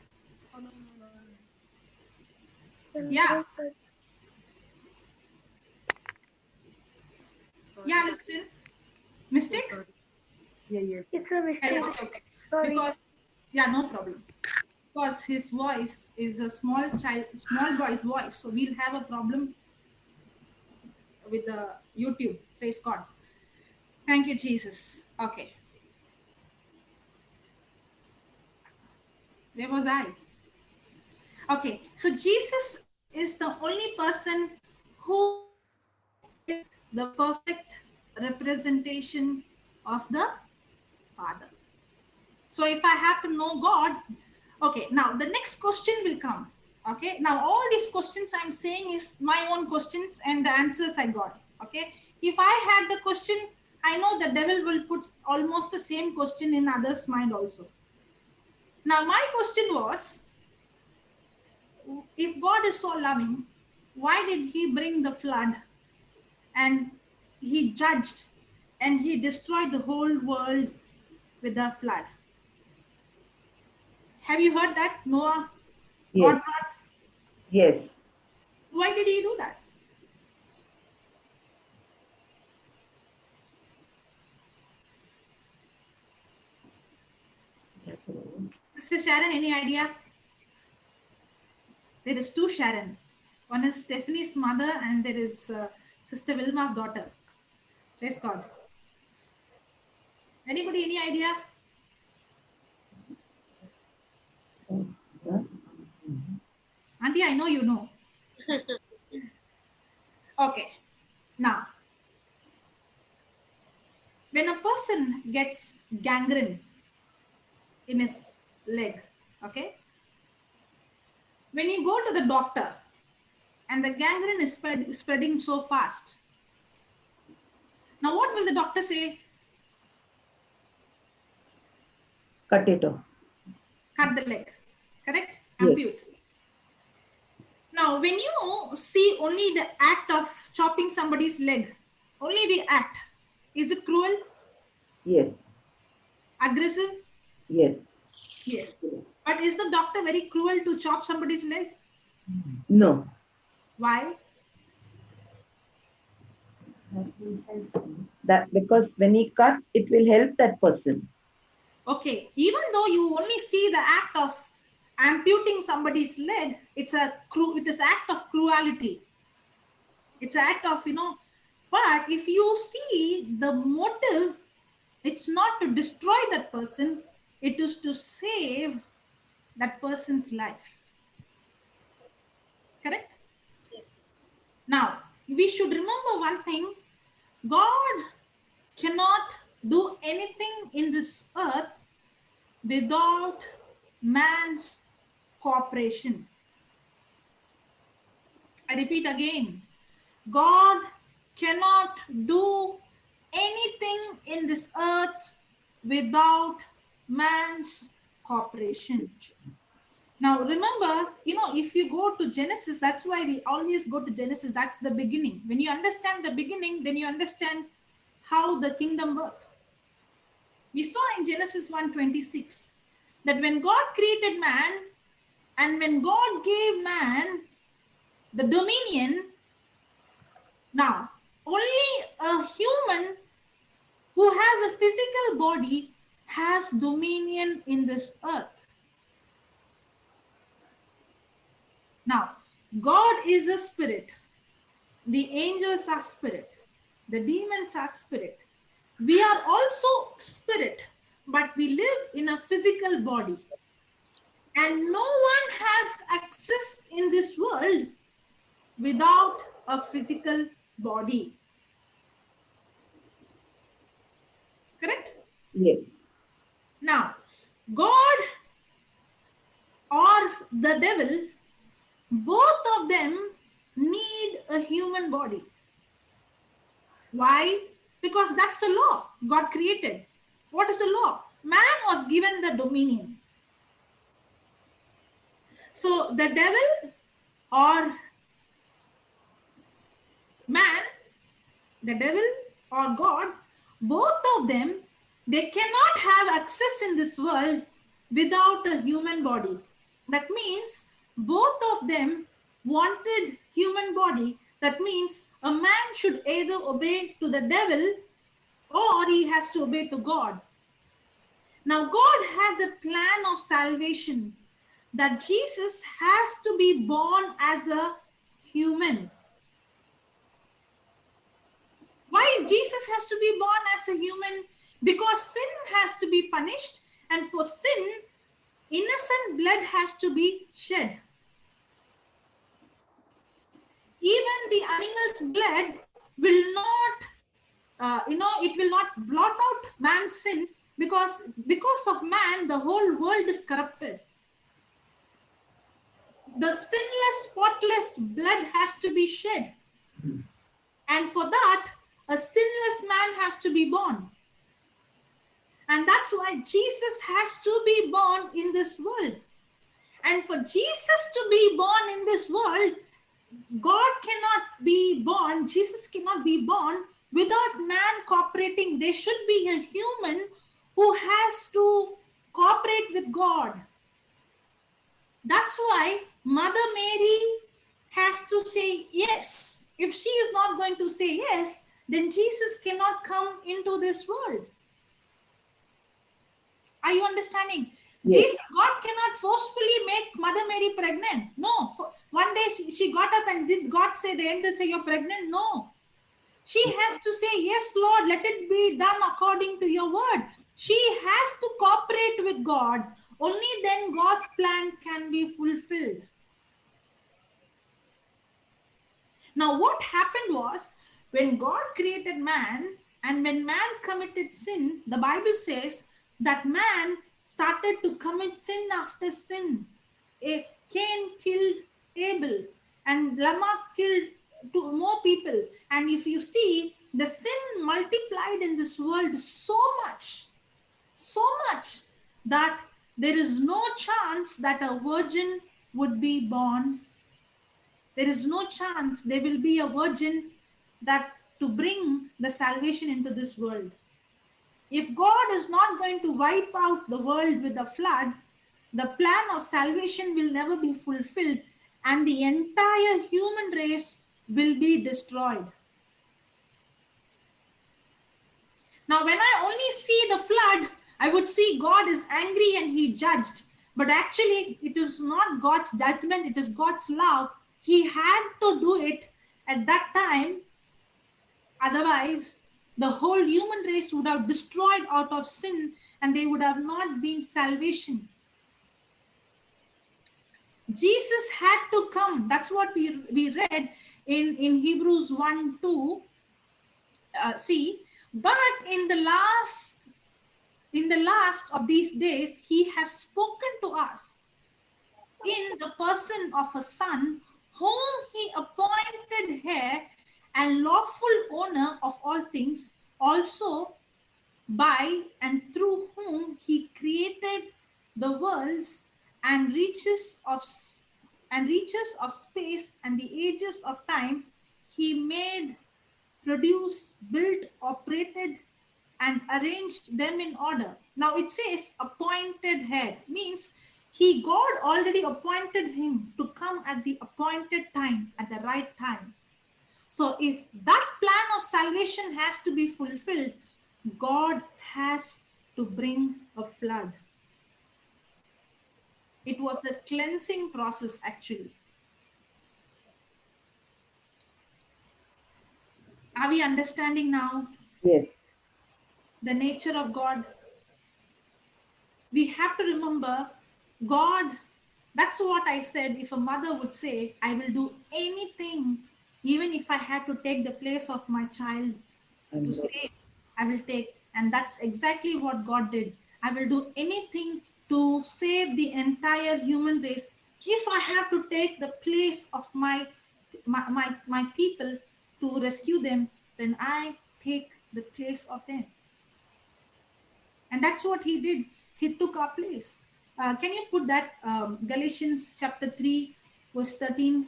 Yeah. Yeah, Aliston. Mistake? Yeah. It's a mistake. Yeah, okay. Sorry. Because, no problem. Because his voice is a small boy's voice, so we'll have a problem with the YouTube. Praise God. Thank you, Jesus. Okay. Where was I? Okay, so Jesus is the only person who is the perfect representation of the Father. So if I have to know God, okay, now the next question will come. Okay, now all these questions I'm saying is my own questions and the answers I got. Okay, if I had the question, I know the devil will put almost the same question in others' mind also. Now my question was, if God is so loving, why did he bring the flood and he judged and he destroyed the whole world with the flood? Have you heard that? Noah, God Yes. brought. Yes. Why did he do that? Sister Sharon, any idea? There is two Sharon. One is Stephanie's mother and there is Sister Wilma's daughter. Praise God. Anybody, any idea? Auntie, I know you know. Okay. Now, when a person gets gangrene in his leg, okay, when you go to the doctor and the gangrene is spreading so fast, now what will the doctor say? Cut it off. Cut the leg, correct? Yes. Ampute. Now, when you see only the act of chopping somebody's leg, only the act, is it cruel? Yes. Aggressive? Yes. Yes. But is the doctor very cruel to chop somebody's leg? No. Why? That because when he cuts, it will help that person. Okay, even though you only see the act of amputing somebody's leg, it is act of cruelty. It's an act of, but if you see the motive, it's not to destroy that person, it is to save that person's life. Correct? Yes. Now, we should remember one thing. God cannot do anything in this earth without man's cooperation. I repeat again. God cannot do anything in this earth without man's cooperation. Now remember, if you go to Genesis, that's why we always go to Genesis. That's the beginning. When you understand the beginning, then you understand how the kingdom works. We saw in Genesis 1:26 that when God created man and when God gave man the dominion, now only a human who has a physical body has dominion in this earth. Now, God is a spirit. The angels are spirit. The demons are spirit. We are also spirit, but we live in a physical body. And no one has access in this world without a physical body. Correct? Yes. Now, God or the devil, both of them need a human body. Why? Because that's the law God created. What is the law? Man was given the dominion. So the devil or man, the devil or God, both of them, they cannot have access in this world without a human body. That means both of them wanted human body. That means a man should either obey to the devil or he has to obey to God. Now God has a plan of salvation that Jesus has to be born as a human. Why Jesus has to be born as a human? Because sin has to be punished, and for sin, innocent blood has to be shed. Even the animal's blood will not, it will not blot out man's sin, because of man, the whole world is corrupted. The sinless, spotless blood has to be shed. And for that, a sinless man has to be born. And that's why Jesus has to be born in this world. And for Jesus to be born in this world, God cannot be born, Jesus cannot be born without man cooperating. There should be a human who has to cooperate with God. That's why Mother Mary has to say yes. If she is not going to say yes, then Jesus cannot come into this world. Are you understanding? Yes. Jesus, God cannot forcefully make Mother Mary pregnant. No. One day she got up and did God say, the angel say, you're pregnant? No. She has to say, yes, Lord, let it be done according to your word. She has to cooperate with God. Only then God's plan can be fulfilled. Now, what happened was, when God created man, and when man committed sin, the Bible says that man started to commit sin after sin. Cain killed Abel, and Lamech killed more people. And if you see, the sin multiplied in this world so much that there is no chance that a virgin would be born. There is no chance there will be a virgin that to bring the salvation into this world. If God is not going to wipe out the world with a flood, the plan of salvation will never be fulfilled, and the entire human race will be destroyed. Now, when I only see the flood, I would see God is angry and he judged. But actually, it is not God's judgment, it is God's love. He had to do it at that time. Otherwise, the whole human race would have destroyed out of sin, and there would have not been salvation. Jesus had to come. That's what we read in Hebrews 1:2. See, but in the last of these days, he has spoken to us in the person of a son, whom he appointed heir and lawful owner of all things, also by and through whom he created the worlds and reaches of space and the ages of time. He made, produced, built, operated, and arranged them in order. Now it says appointed head, means God already appointed him to come at the appointed time, at the right time. So if that plan of salvation has to be fulfilled, God has to bring a flood. It was a cleansing process, actually. Are we understanding now? Yes. The nature of God. We have to remember, God, that's what I said. If a mother would say, I will do anything, even if I had to take the place of my child to save, I will take. And that's exactly what God did. I will do anything to save the entire human race. If I have to take the place of my people to rescue them, then I take the place of them. And that's what he did. He took our place. Can you put that Galatians chapter 3 verse 13?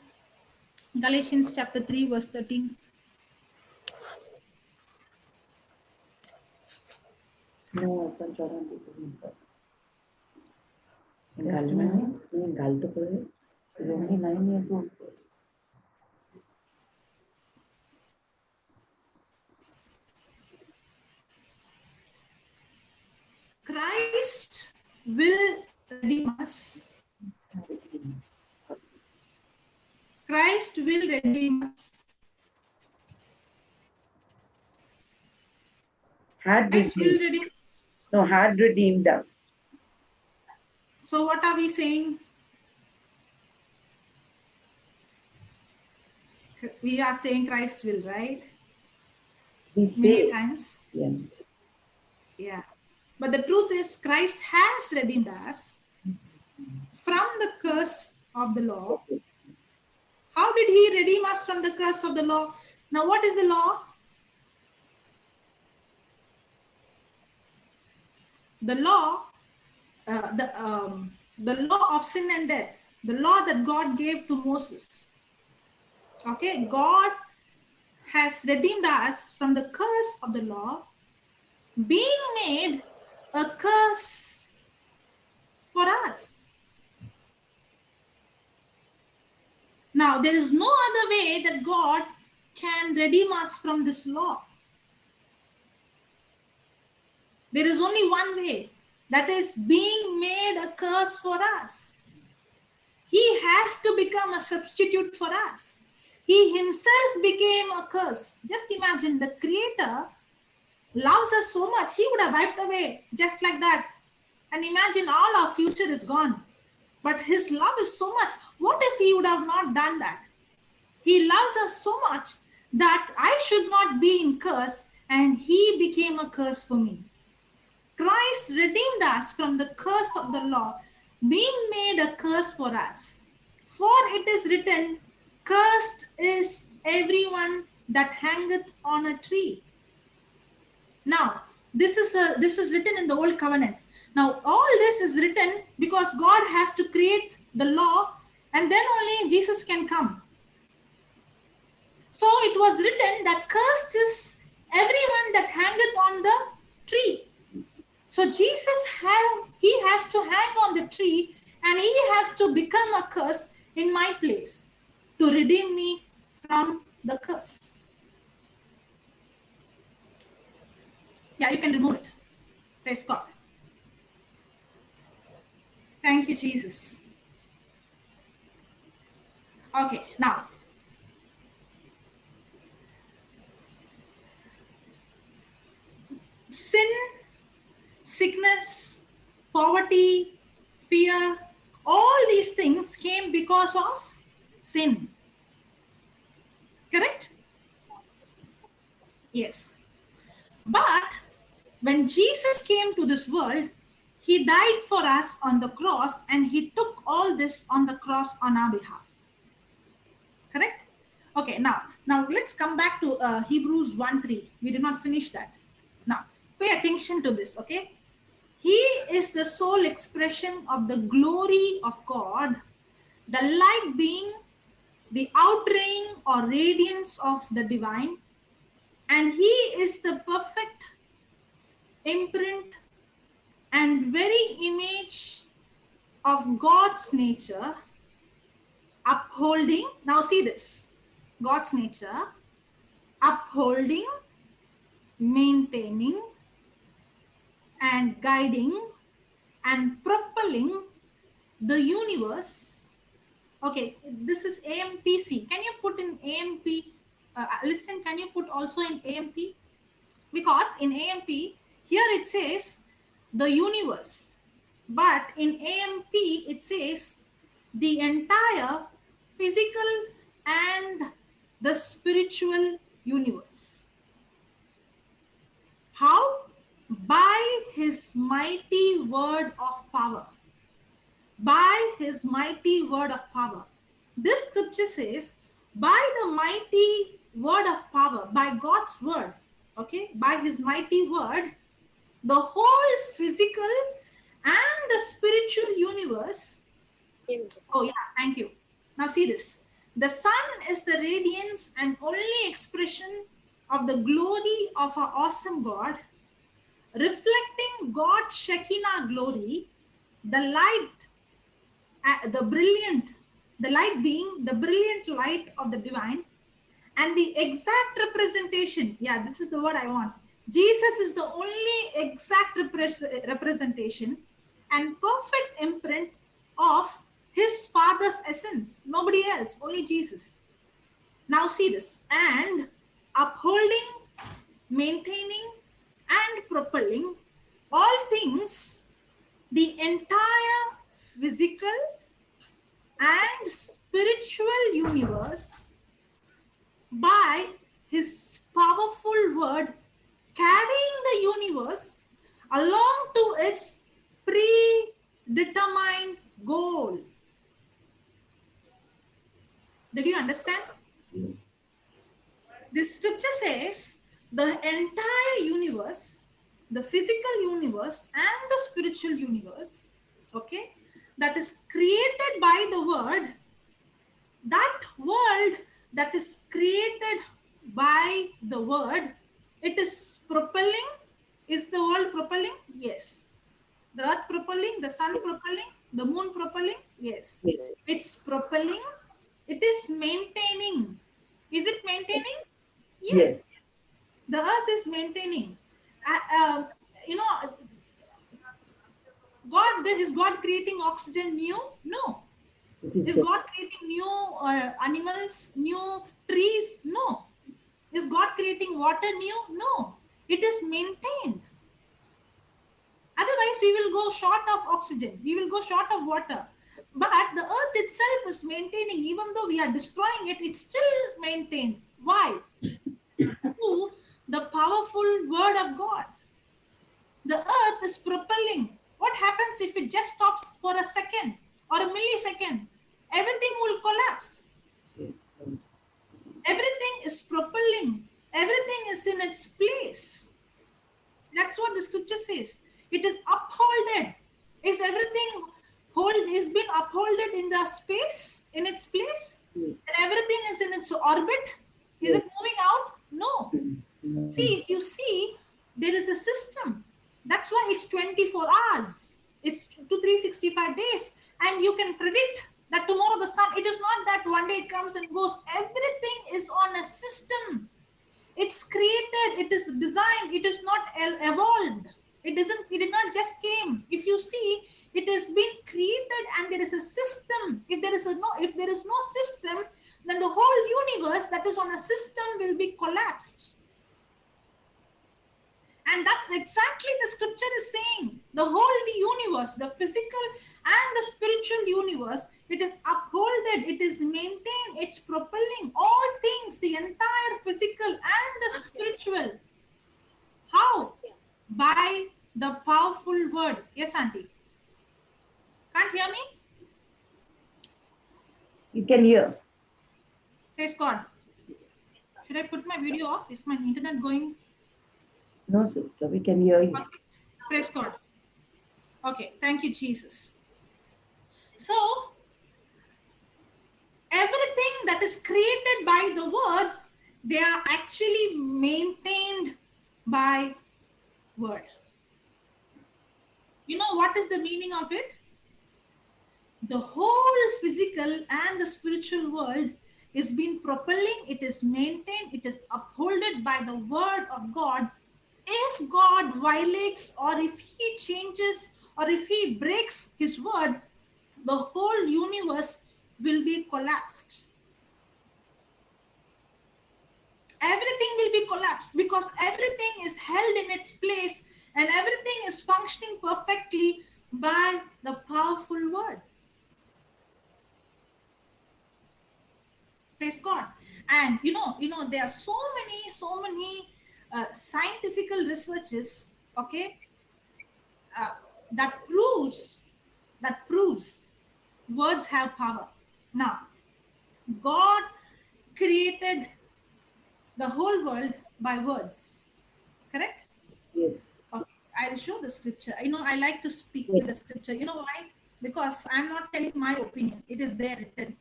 Galatians chapter 3 verse 13. No, only 9 years old. Christ will redeem us. Christ will redeem us. Had Christ will redeemed. redeem. No, had redeemed us. So what are we saying? We are saying Christ will, right? We Many say, times. yes. Yeah. But the truth is, Christ has redeemed us from the curse of the law. How did he redeem us from the curse of the law? Now, what is the law? The law, the law of sin and death, the law that God gave to Moses. Okay, God has redeemed us from the curse of the law, being made a curse for us. Now, there is no other way that God can redeem us from this law. There is only one way, that is being made a curse for us. He has to become a substitute for us. He himself became a curse. Just imagine, the Creator loves us so much, he would have wiped away just like that. And imagine all our future is gone. But his love is so much. What if he would have not done that? He loves us so much that I should not be in curse, and he became a curse for me. Christ redeemed us from the curse of the law, being made a curse for us. For it is written, cursed is everyone that hangeth on a tree. Now, this is written in the Old Covenant. Now, all this is written because God has to create the law, and then only Jesus can come. So it was written that cursed is everyone that hangeth on the tree. So Jesus he has to hang on the tree, and he has to become a curse in my place to redeem me from the curse. Yeah, you can remove it. Praise God. Thank you, Jesus. Okay, now, sin, sickness, poverty, fear, all these things came because of sin. Correct? Yes. But when Jesus came to this world, he died for us on the cross, and he took all this on the cross on our behalf. Correct? Okay, now let's come back to Hebrews 1:3. We did not finish that. Now, pay attention to this, okay? He is the sole expression of the glory of God, the light being the outraying or radiance of the divine, and he is the perfect imprint and very image of God's nature, upholding, now see this, God's nature, upholding, maintaining, and guiding, and propelling the universe. Okay, this is AMPC. Can you put in AMP? Listen, can you put also in AMP? Because in AMP, here it says the universe. But in AMP, it says the entire physical and the spiritual universe. How? By his mighty word of power. By his mighty word of power. This scripture says, by the mighty word of power, by God's word, okay, by his mighty word, the whole physical and the spiritual universe. Oh yeah, thank you. Now see this. The sun is the radiance and only expression of the glory of our awesome God, reflecting God's Shekinah glory, the light, the light being the brilliant light of the divine, and the exact representation. Yeah, this is the word I want. Jesus is the only exact representation and perfect imprint of his Father's essence. Nobody else, only Jesus. Now see this. And upholding, maintaining, and propelling all things, the entire physical and spiritual universe, by his powerful word, carrying the universe along to its predetermined goal. Did you understand? This scripture says the entire universe, the physical universe and the spiritual universe, okay, that is created by the word, that world that is created by the word, it is propelling. Is the world propelling? Yes. The earth propelling, the sun propelling, the moon propelling? Yes. Yes. It's propelling. It is maintaining. Is it maintaining? Yes. Yes. The earth is maintaining. You know, is God creating oxygen new? No. It Is is God creating new animals, new trees? No. Is God creating water new? No. It is maintained. Otherwise, we will go short of oxygen. We will go short of water. But the earth itself is maintaining. Even though we are destroying it, it's still maintained. Why? Through the powerful word of God. The earth is propelling. What happens if it just stops for a second or a millisecond? Everything will collapse. Everything is propelling. Everything is in its place. That's what the scripture says. It is upholded. Is everything is been upholded in the space, in its place? And everything is in its orbit? Is it moving out? No. See, if you see, there is a system. That's why it's 24 hours. It's to 365 days. And you can predict that tomorrow the sun, it is not that one day it comes and goes. Everything is on a system. It's created, it is designed, it is not evolved. It did not just came. If you see, it has been created and there is a system. If there is no system, then the whole universe that is on a system will be collapsed. And that's exactly the scripture is saying. The whole universe, the physical and the spiritual universe, it is upholded, it is maintained, it's propelling all things, the entire physical and the spiritual. How? By the powerful word. Yes, Auntie. Can't hear me? You can hear. Praise God. Should I put my video off? Is my internet going? No, sister, we can hear you. Okay. Praise God. Okay, thank you, Jesus. So, everything that is created by the words, they are actually maintained by word. You know what is the meaning of it? The whole physical and the spiritual world is being propelling, it is maintained, it is upholded by the word of God. If God violates or if he changes or if he breaks his word, the whole universe will be collapsed. Everything will be collapsed because everything is held in its place and everything is functioning perfectly by the powerful word. Praise God. And you know, there are so many scientific researches, okay, that proves words have power. Now, God created the whole world by words, correct? Yes. Okay, I'll show the scripture. I like to speak with the scripture. You know why? Because I'm not telling my opinion. It is there written.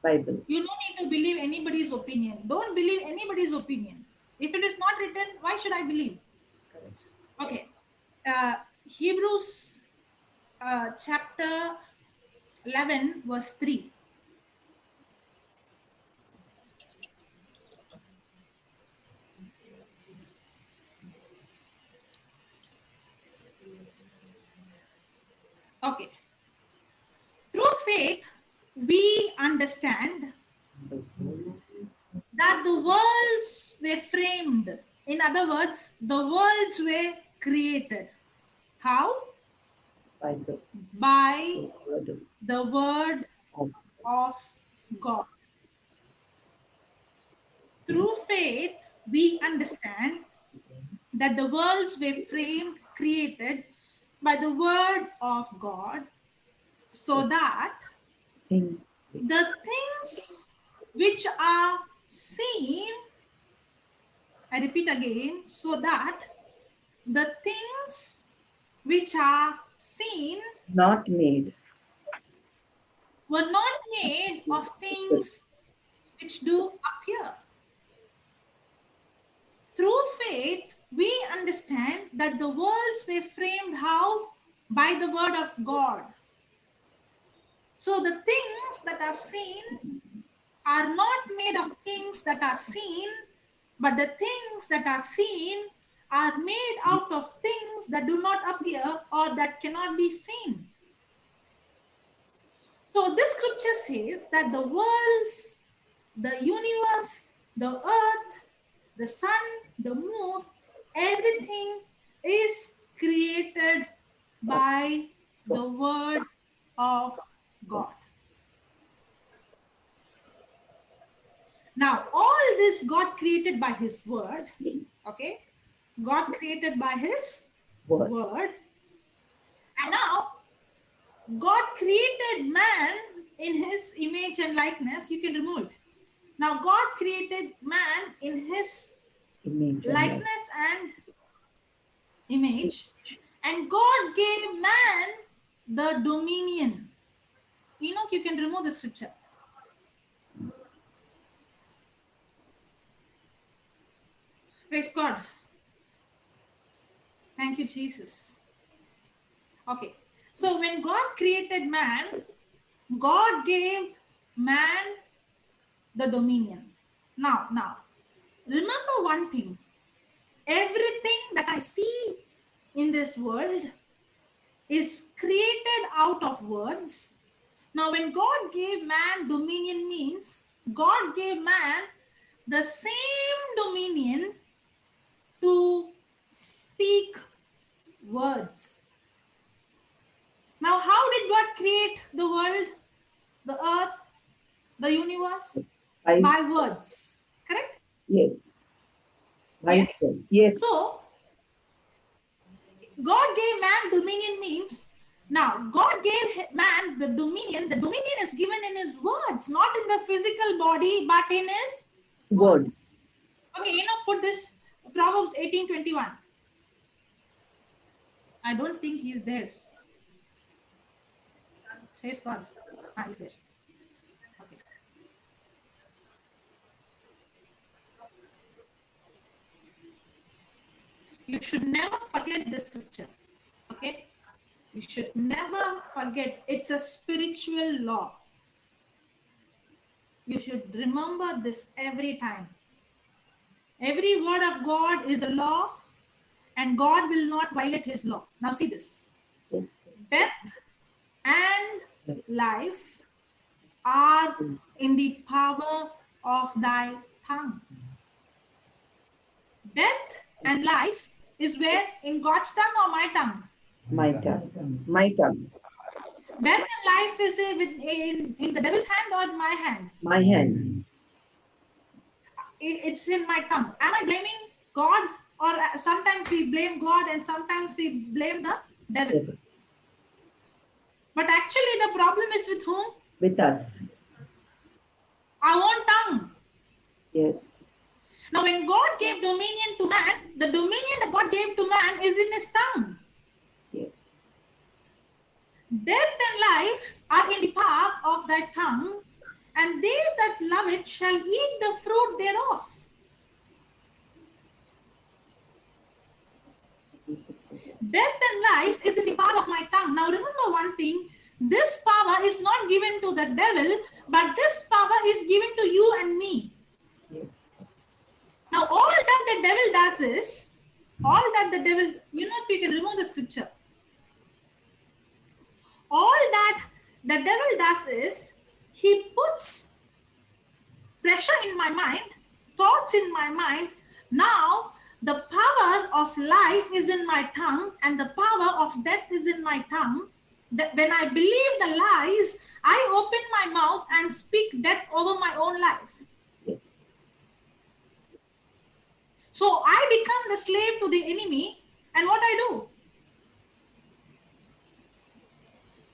Bible. You don't need to believe anybody's opinion. Don't believe anybody's opinion. If it is not written, why should I believe? Okay. Hebrews chapter 11 verse 3. Okay. Through faith, we understand that the worlds were framed. In other words, the worlds were created. How? Bible. By Word the word of of God. Through faith, we understand that the worlds were framed, created by the word of God, so that Things the things which are seen, I repeat again, so that the things which are seen not made. were not made of things which do appear. Through faith, we understand that the worlds were framed how? By the word of God. So the things that are seen are not made of things that are seen, but the things that are seen are made out of things that do not appear or that cannot be seen. So this scripture says that the worlds, the universe, the earth, the sun, the moon, everything is created by the word of God. Now, all this God created by his word, okay? God created by his Word. word. And now, God created man in his image and likeness. You can remove it. Now, God created man in his Image and likeness and image, and God gave man the dominion. Enoch, you can remove the scripture. Praise God. Thank you, Jesus. Okay. So when God created man, God gave man the dominion. Now, remember one thing. Everything that I see in this world is created out of words. Now, when God gave man dominion means God gave man the same dominion to speak words. Now, how did God create the world, the earth, the universe? I, By words, correct? yes. Yes. Yes. So, God gave man dominion means now God gave man the dominion. The dominion is given in his words, not in the physical body, but in his Word. words. Okay, put this Proverbs 18:21. I don't think he is there. Praise God. He's there. Okay. You should never forget this scripture. Okay? You should never forget. It's a spiritual law. You should remember this every time. Every word of God is a law, and God will not violate his law. Now see this. Yes. Death and life are in the power of thy tongue. Death and life is where? In God's tongue or my tongue? My tongue. My tongue. Death and life is in the devil's hand or in my hand? My hand. It's in my tongue. Am I blaming God? Or sometimes we blame God and sometimes we blame the devil. Yes. But actually the problem is with whom? With us. Our own tongue. Yes. Now when God gave dominion to man, the dominion that God gave to man is in his tongue. Yes. Death and life are in the power of thy tongue, and they that love it shall eat the fruit thereof. Death and life is in the power of my tongue. Now remember one thing, this power is not given to the devil, but this power is given to you and me. Yes. Now all that the devil does is, you can remove the scripture. All that the devil does is, he puts pressure in my mind, thoughts in my mind. Now the power of life is in my tongue and the power of death is in my tongue. That when I believe the lies, I open my mouth and speak death over my own life. Yes. So I become the slave to the enemy, and what I do?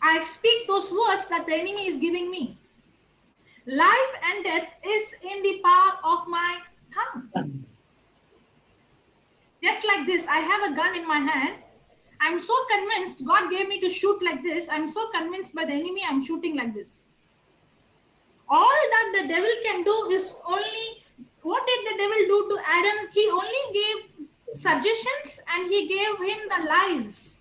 I speak those words that the enemy is giving me. Life and death is in the power of my tongue. Just like this, I have a gun in my hand. I'm so convinced God gave me to shoot like this. I'm so convinced by the enemy I'm shooting like this. All that the devil can do is only, what did the devil do to Adam? He only gave suggestions and he gave him the lies.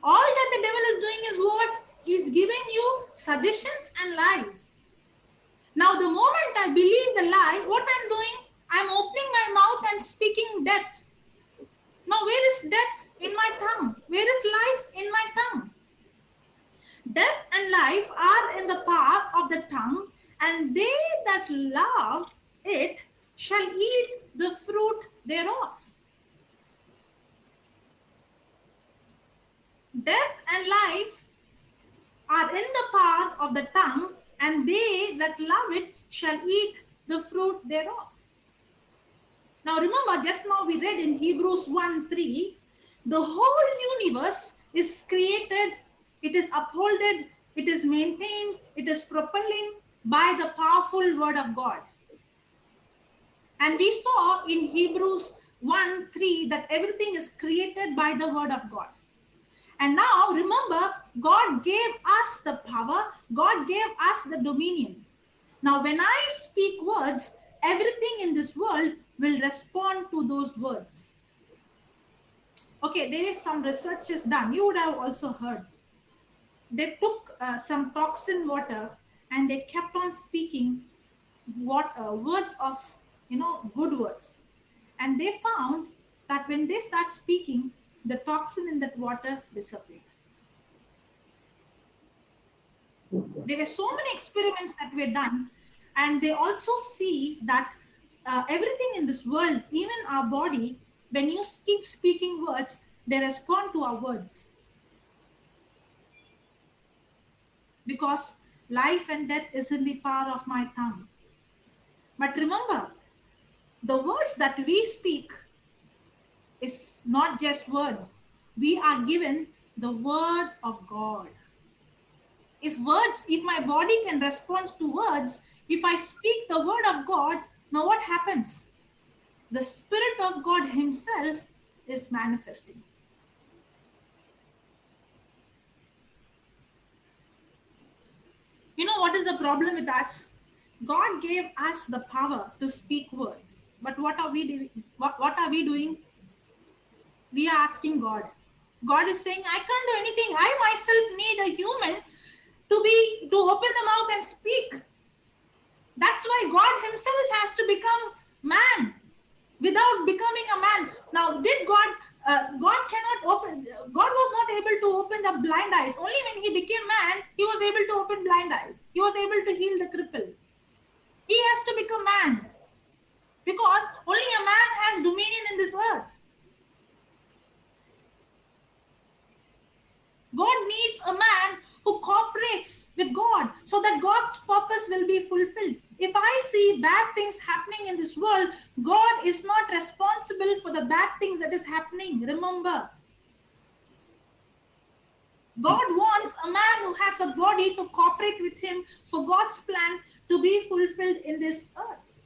All that the devil is doing is what? He's giving you suggestions and lies. Now, the moment I believe the lie, what I'm doing? I'm opening my mouth and speaking death. Now, where is death in my tongue? Where is life in my tongue? Death and life are in the power of the tongue, and they that love it shall eat the fruit thereof. Death and life are in the power of the tongue, and they that love it shall eat the fruit thereof. Now remember, just now we read in Hebrews 1:3, the whole universe is created, it is upholded, it is maintained, it is propelling by the powerful word of God. And we saw in Hebrews 1:3 that everything is created by the word of God. And now remember, God gave us the power, God gave us the dominion. Now when I speak words, everything in this world will respond to those words. Okay, there is some research is done. You would have also heard. They took some toxin water and they kept on speaking words of, good words. And they found that when they start speaking, the toxin in that water disappeared. There were so many experiments that were done, and they also see that everything in this world, even our body, when you keep speaking words, they respond to our words. Because life and death is in the power of my tongue. But remember, the words that we speak is not just words. We are given the word of God. If my body can respond to words, if I speak the word of God, now what happens? The Spirit of God Himself is manifesting. You know what is the problem with us? God gave us the power to speak words. But what are we doing? What are we doing? We are asking God. God is saying, I can't do anything. I myself need a human to open the mouth and speak. That's why God Himself has to become man without becoming a man. Now, God was not able to open the blind eyes. Only when He became man, He was able to open blind eyes. He was able to heal the cripple. He has to become man because only a man has dominion in this earth. God needs a man who cooperates with God so that God's purpose will be fulfilled. If I see bad things happening in this world, God is not responsible for the bad things that is happening. Remember, God wants a man who has a body to cooperate with Him for God's plan to be fulfilled in this earth.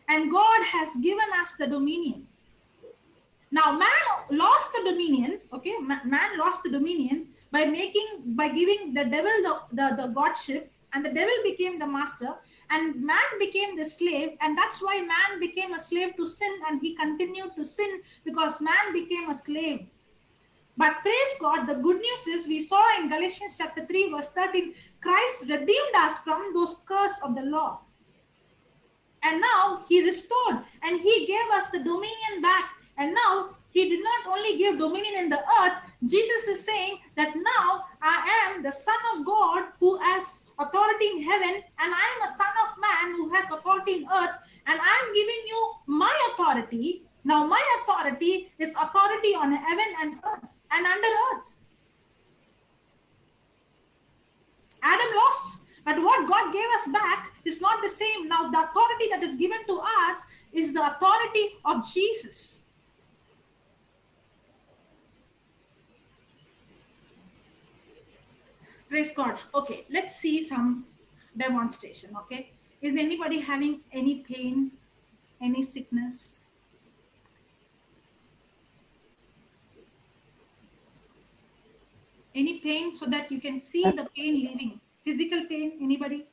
And God has given us the dominion. Now, man lost the dominion, okay? Man lost the dominion by giving the devil the godship, and the devil became the master, and man became the slave, and that's why man became a slave to sin, and he continued to sin because man became a slave. But praise God, the good news is we saw in Galatians chapter 3 verse 13, Christ redeemed us from those curse of the law. And now He restored and He gave us the dominion back. And now He did not only give dominion in the earth, Jesus is saying that now I am the Son of God who has authority in heaven, and I am a Son of Man who has authority in earth, and I am giving you my authority. Now my authority is authority on heaven and earth and under earth. Adam lost, but what God gave us back is not the same. Now the authority that is given to us is the authority of Jesus. Praise God. Okay, let's see some demonstration. Okay, is anybody having any pain, any sickness? Any pain, so that you can see the pain leaving? Physical pain, anybody?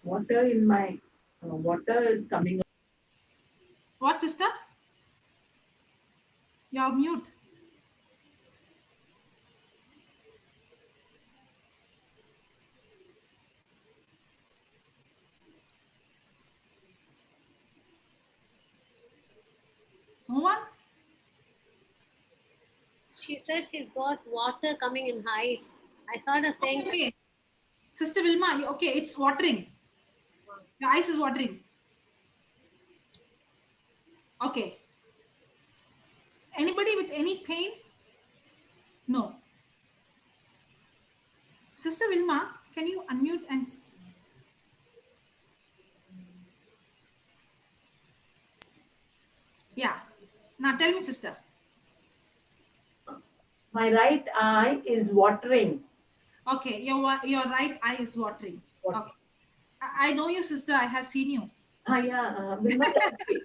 Water in my water is coming. What, sister? You're mute. No one? She said she's got water coming in her eyes. I heard her saying Okay. Sister Vilma, okay, it's watering. Your eyes is watering. Okay. Anybody with any pain? No. Sister Vilma, can you unmute and... Yeah. Now tell me, sister. My right eye is watering. Okay, your right eye is watering. Okay. I know you, sister. I have seen you. Yeah,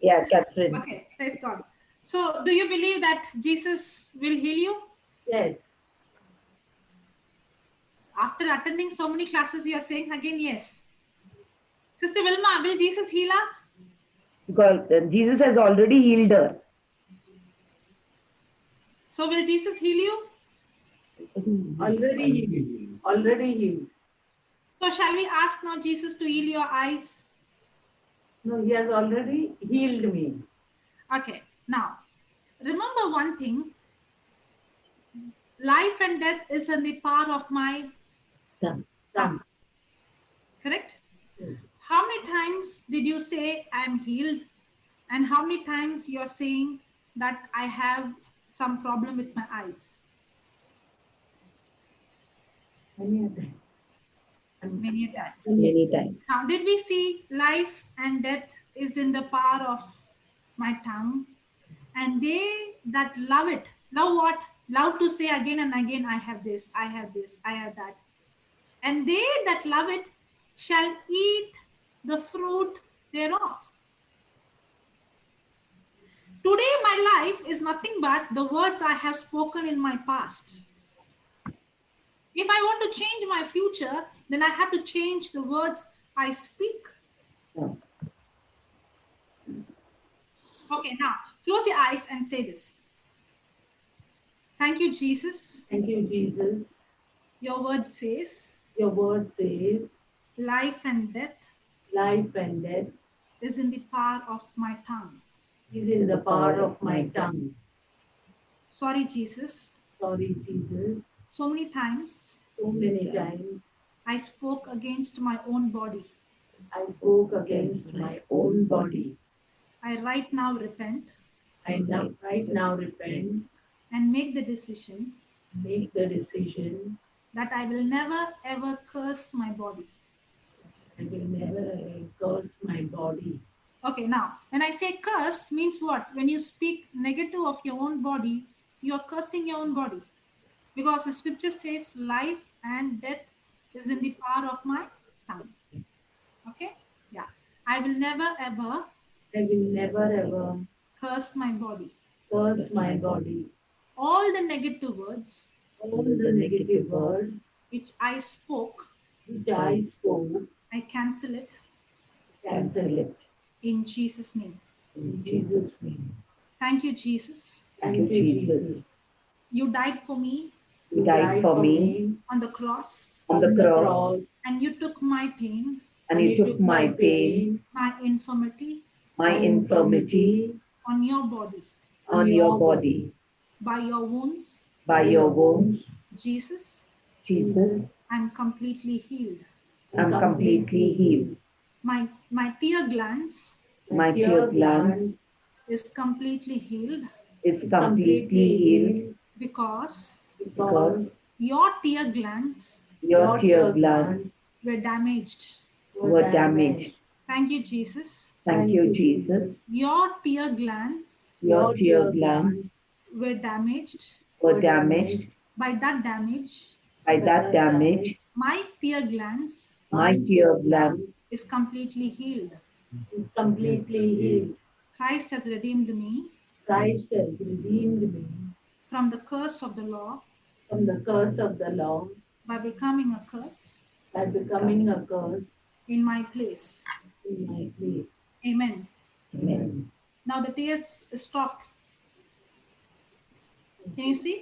Yeah, Catherine. Okay, praise God. So, do you believe that Jesus will heal you? yes, After attending so many classes, you are saying again yes. Sister Vilma, will Jesus heal her? Because Jesus has already healed her. So, will Jesus heal you? already healed. Already healed. So, shall we ask now Jesus to heal your eyes? No, he has already healed me. Okay, now remember one thing: life and death is in the power of my tongue. Correct? How many times did you say I am healed? And how many times you're saying that I have some problem with my eyes? Many a time. Many a time. Many times. Now, did we see life and death is in the power of my tongue? And they that love it, love what? Love to say again and again, I have this, I have this, I have that. And they that love it shall eat the fruit thereof. Today, my life is nothing but the words I have spoken in my past. If I want to change my future, then I have to change the words I speak. Okay, now close your eyes and say this. Thank you, Jesus. Thank you, Jesus. Your word says, Your word says, life and death life and death is in the power of my tongue. is in the power of my tongue. Sorry, Jesus. Sorry, Jesus. So many times So many times I spoke against my own body. I spoke against my own body. I right now repent I right now repent, and make the decision make the decision that I will never ever curse my body. I will never curse my body. Okay, now when I say curse means what? When you speak negative of your own body, you are cursing your own body. Because the scripture says life and death is in the power of my tongue. Okay? Yeah. I will never ever I will never ever curse my body. curse my body. All the negative words All the negative words which I spoke, which I spoke, I cancel it cancel it in Jesus' name. in Jesus' name. Thank you, Jesus. Thank you, Jesus. You died for me You died for me on the cross, on the cross, and you took my pain, and you took my pain, my infirmity my infirmity on your body. on your body. By your wounds, By your wounds, Jesus, Jesus, I'm completely healed. I'm completely healed. My tear glands My tear gland is completely healed is completely healed because because your tear glands your tear glands were damaged. were damaged. Thank you, Jesus. Thank you, Jesus. Your tear glands Your tear glands were damaged. were damaged. By that damage, By that damage, my tear glands my tear gland is completely healed. is completely healed. Christ has redeemed me Christ has redeemed me from the curse of the law from the curse of the law by becoming a curse by becoming a curse in my place. in my place. Amen. Amen. Now the tears stopped. Can you see?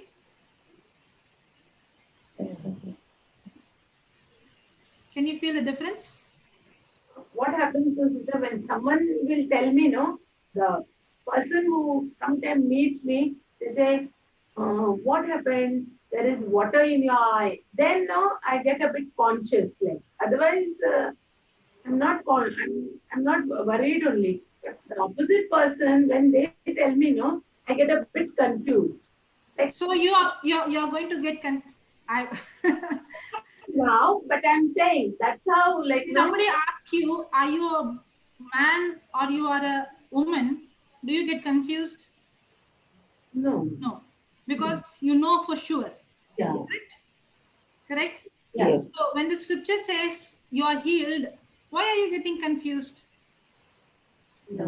Can you feel the difference? What happens is that when someone will tell me, no, the person who sometimes meets me, they say, what happened? There is water in your eye. Then, no, I get a bit conscious. Like otherwise, I'm not I'm not worried only. The opposite person, when they tell me, no, I get a bit confused. Like So you're going to get now, but I'm saying that's how like somebody asks you, are you a man or you are a woman? Do you get confused? no, No, because you know for sure. yeah, Correct? Correct? yeah. Yes. So when the scripture says you are healed, why are you getting confused? No.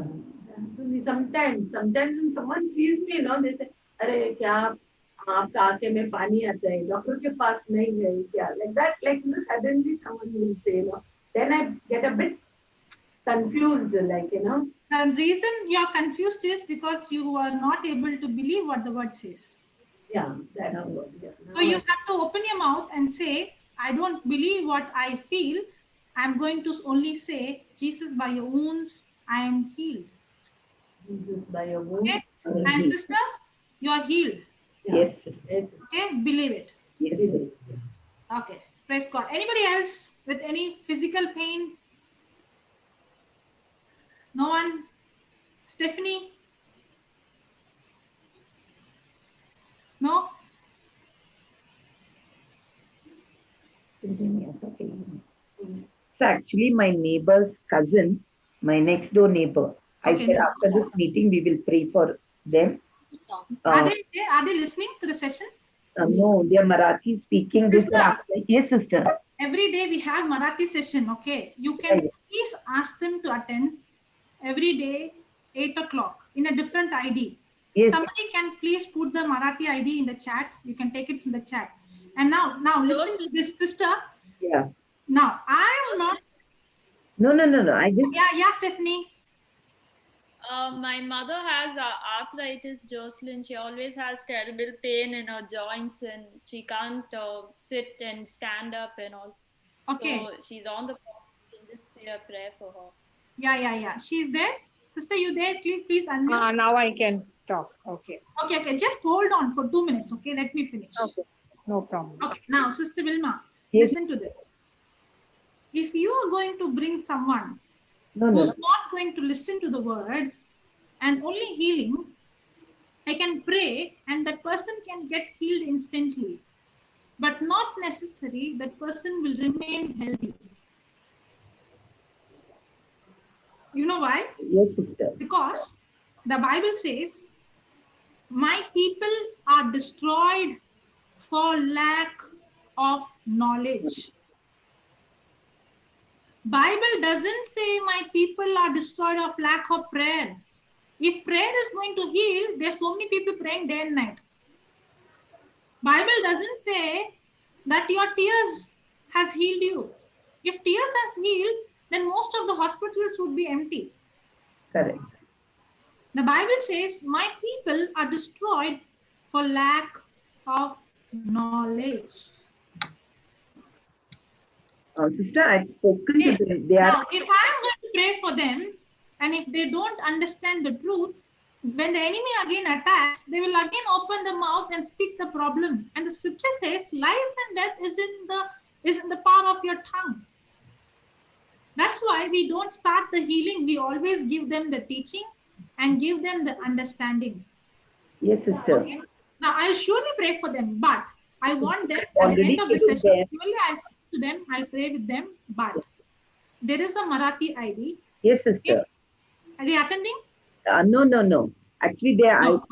Sometimes when someone sees me, you know, they say, "अरे क्या आपका आंखें में पानी आता है? Doctor के पास नहीं गए क्या?" Like that, like you know, suddenly someone will say, you know. Then I get a bit confused, like you know. And the reason you are confused is because you are not able to believe what the word says. Yeah, that's what. Yeah. So you have to open your mouth and say, I don't believe what I feel. I'm going to only say, Jesus, by your wounds, I am healed. Jesus by your word. Okay? And sister, you are healed. Yes. Yes. Okay? Believe it. Yes. Okay. Praise God. Anybody else with any physical pain? No one? Stephanie? No? So actually, my neighbor's cousin, my next door neighbor, I Okay. said after this meeting we will pray for them. Are they listening to the session? No, they are Marathi speaking. This Sister. after. Yes, sister. Every day we have Marathi session, okay? You Yeah, can yeah. please ask them to attend every day, 8 o'clock in a different ID. Yes. Somebody can please put the Marathi ID in the chat. You can take it from the chat. And now listen to this, sister. Yeah. Now, I am not... No. I just. Yeah, Stephanie. My mother has arthritis, JCILM. She always has terrible pain in her joints and she can't sit and stand up and all. Okay. So she's on the call. You can just say a prayer for her. Yeah. She's there. Sister, you there? Please unmute. Now I can talk. Okay. Okay. Just hold on for 2 minutes, okay? Let me finish. Okay. No problem. Okay. Now, Sister Vilma, Yes. listen to this. If you are going to bring someone No. who's not going to listen to the word and only healing, I can pray and that person can get healed instantly. But not necessary that person will remain healthy. You know why? Yes, sister. Because the Bible says, my people are destroyed for lack of knowledge. Bible doesn't say my people are destroyed of lack of prayer. If prayer is going to heal, there's so many people praying day and night. Bible doesn't say that your tears has healed you. If tears has healed, then most of the hospitals would be empty. Correct. The Bible says, my people are destroyed for lack of knowledge. Sister, I've spoken Okay. to them. They Now, are. if I'm going to pray for them, and if they don't understand the truth, when the enemy again attacks, they will again open the mouth and speak the problem. And the scripture says, life and death is in the power of your tongue. That's why we don't start the healing. We always give them the teaching and give them the understanding. Yes, sister. Okay? Now, I'll surely pray for them, but I want them at the Already end of the given session, them. surely I'll speak to them, I'll pray with them, but there is a Marathi ID. Yes, sister. Are they attending? No. Actually, No.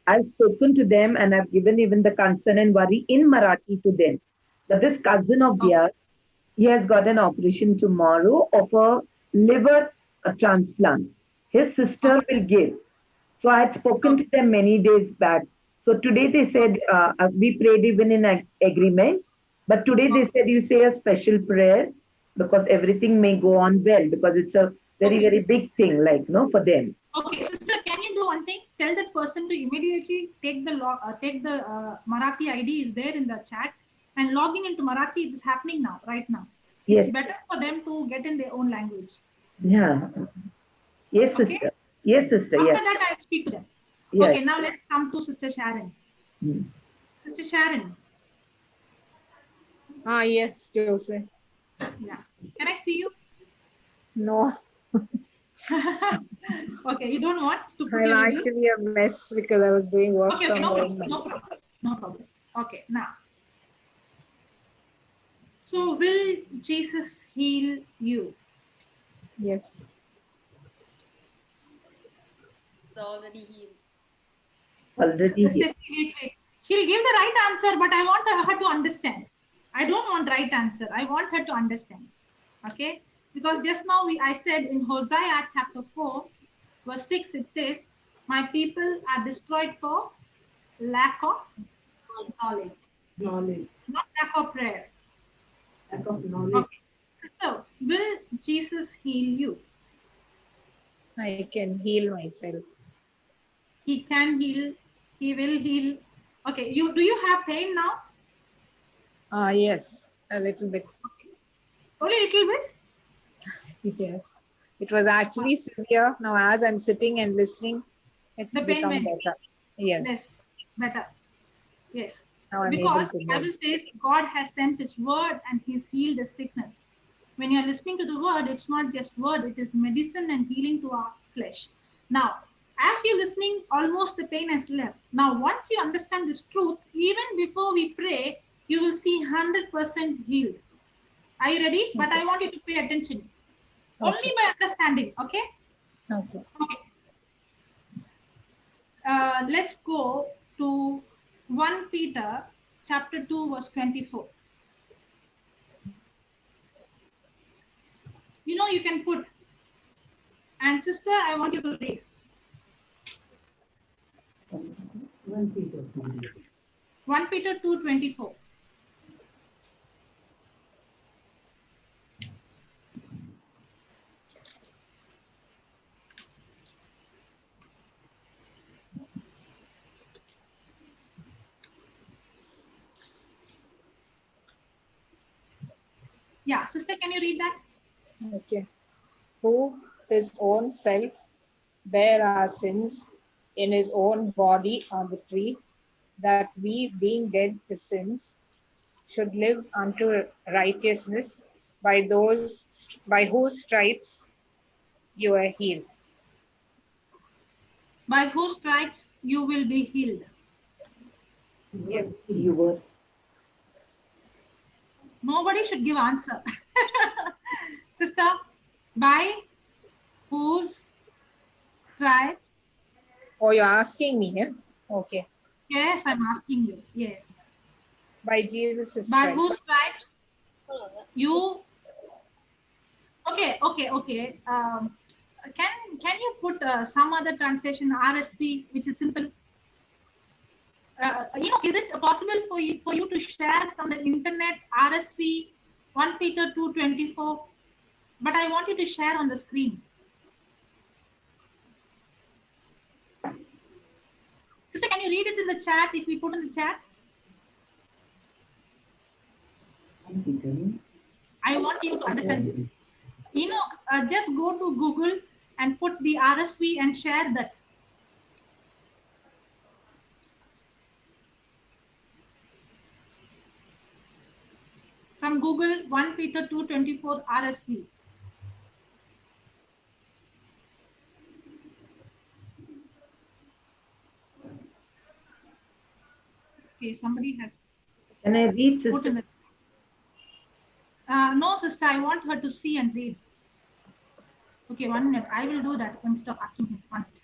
I've spoken to them and I've given even the concern and worry in Marathi to them. But this cousin of Okay. theirs, he has got an operation tomorrow of a liver transplant. His sister will give. So I had spoken to Okay. them many days back. So today they said, we prayed even in agreement. But today they Okay. said, you say a special prayer because everything may go on well because it's a very, Okay. very big thing, like, no, for them. Okay, sister, can you do one thing? Tell that person to immediately take the Marathi ID is there in the chat and logging into Marathi. It is happening now, right now. It's Yes. better for them to get in their own language. Yeah. Yes, Okay. sister. Yes, sister. After Yes. that, I'll speak to them. Yes. Okay, now let's come to Sister Sharon. Mm. Sister Sharon, Yes, Joseph. yeah. Can I see you? No, Okay, you don't want to put I'm your video? actually a mess because I was doing work Okay, from no home. problem. No problem. No problem. Okay, now. So, will Jesus heal you? Yes. It's already healed. Already here. She'll give the right answer, but I want her to understand. I don't want right answer. I want her to understand. Okay? Because just now I said in Hosea chapter 4, verse 6, it says, my people are destroyed for lack of knowledge, Knowledge. not lack of prayer. Lack of knowledge. Okay. So, will Jesus heal you? I can heal myself. He can heal. He will heal. Okay. Do you have pain now? Yes, a little bit. Only a little bit? Yes. It was actually severe. Now, as I'm sitting and listening, it's The pain become went better. Yes. less, better. Yes. Now I'm able Because to the move. Bible says God has sent his word and he's healed the sickness. When you're listening to the word, it's not just word, it is medicine and healing to our flesh. Now, as you're listening, almost the pain has left. Now, once you understand this truth, even before we pray, you will see 100% healed. Are you ready? But I want you to pay attention. Only Okay. by understanding, okay? Okay. Okay. Let's go to 1 Peter chapter 2 verse 24. You can put, and sister, I want you to read. 1 Peter. 1 Peter 2:24. Yeah, sister, can you read that? Okay. Who his own self bare our sins in his own body on the tree, that we, being dead to sins, should live unto righteousness, by whose stripes you are healed. By whose stripes you will be healed. Yeah. You were. Nobody should give answer. Sister, by whose stripes? Oh, you're asking me, yeah? Okay. Yes, I'm asking you. Yes. By Jesus' By stripes. whose stripes Oh, that's you? Okay. Can you put some other translation RSV, which is simple? Is it possible for you to share from the internet RSV 1 Peter 2:24? But I want you to share on the screen. Sister, can you read it in the chat if we put in the chat? I want you to understand this. Just go to Google and put the RSV and share that. From Google, 1 Peter 2:24 RSV. Okay, somebody has Can I read, put in sister? the. No, sister, I want her to see and read. Okay, 1 minute. I will do that instead of asking him. 1 minute.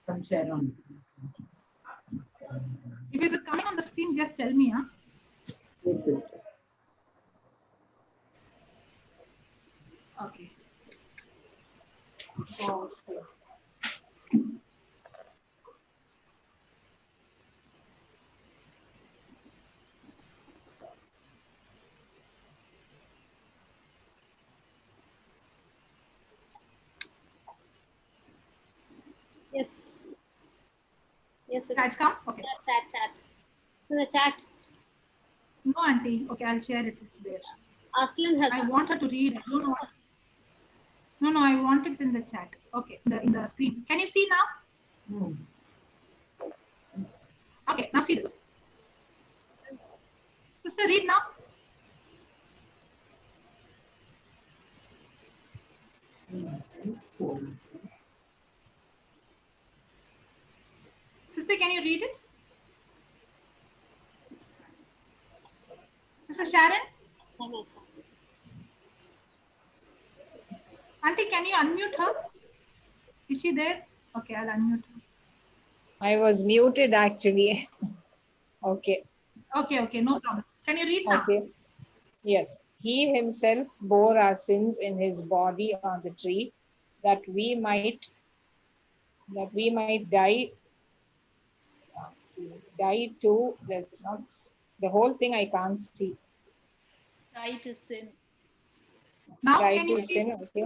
From Sharon. If it's coming on the screen, just tell me. Huh? Yes, sister. Okay. Oh, Yes. Yes, it Has come? Okay. chat. To the chat. No, auntie. Okay, I'll share it. It's there. Aslan has I want her to read. I don't know. No, I want it in the chat. Okay, in the screen. Can you see now? No. Okay, now see this. Sister, read now. Sister, can you read it? Sister Sharon? Auntie, can you unmute her? Is she there? Okay, I'll unmute her. I was muted actually. Okay. Okay, no problem. Can you read now? Okay. Yes. He himself bore our sins in his body on the tree, that we might die. Die to, that's not the whole thing, I can't see. Die to sin. Now, Die can you to read? sin, okay.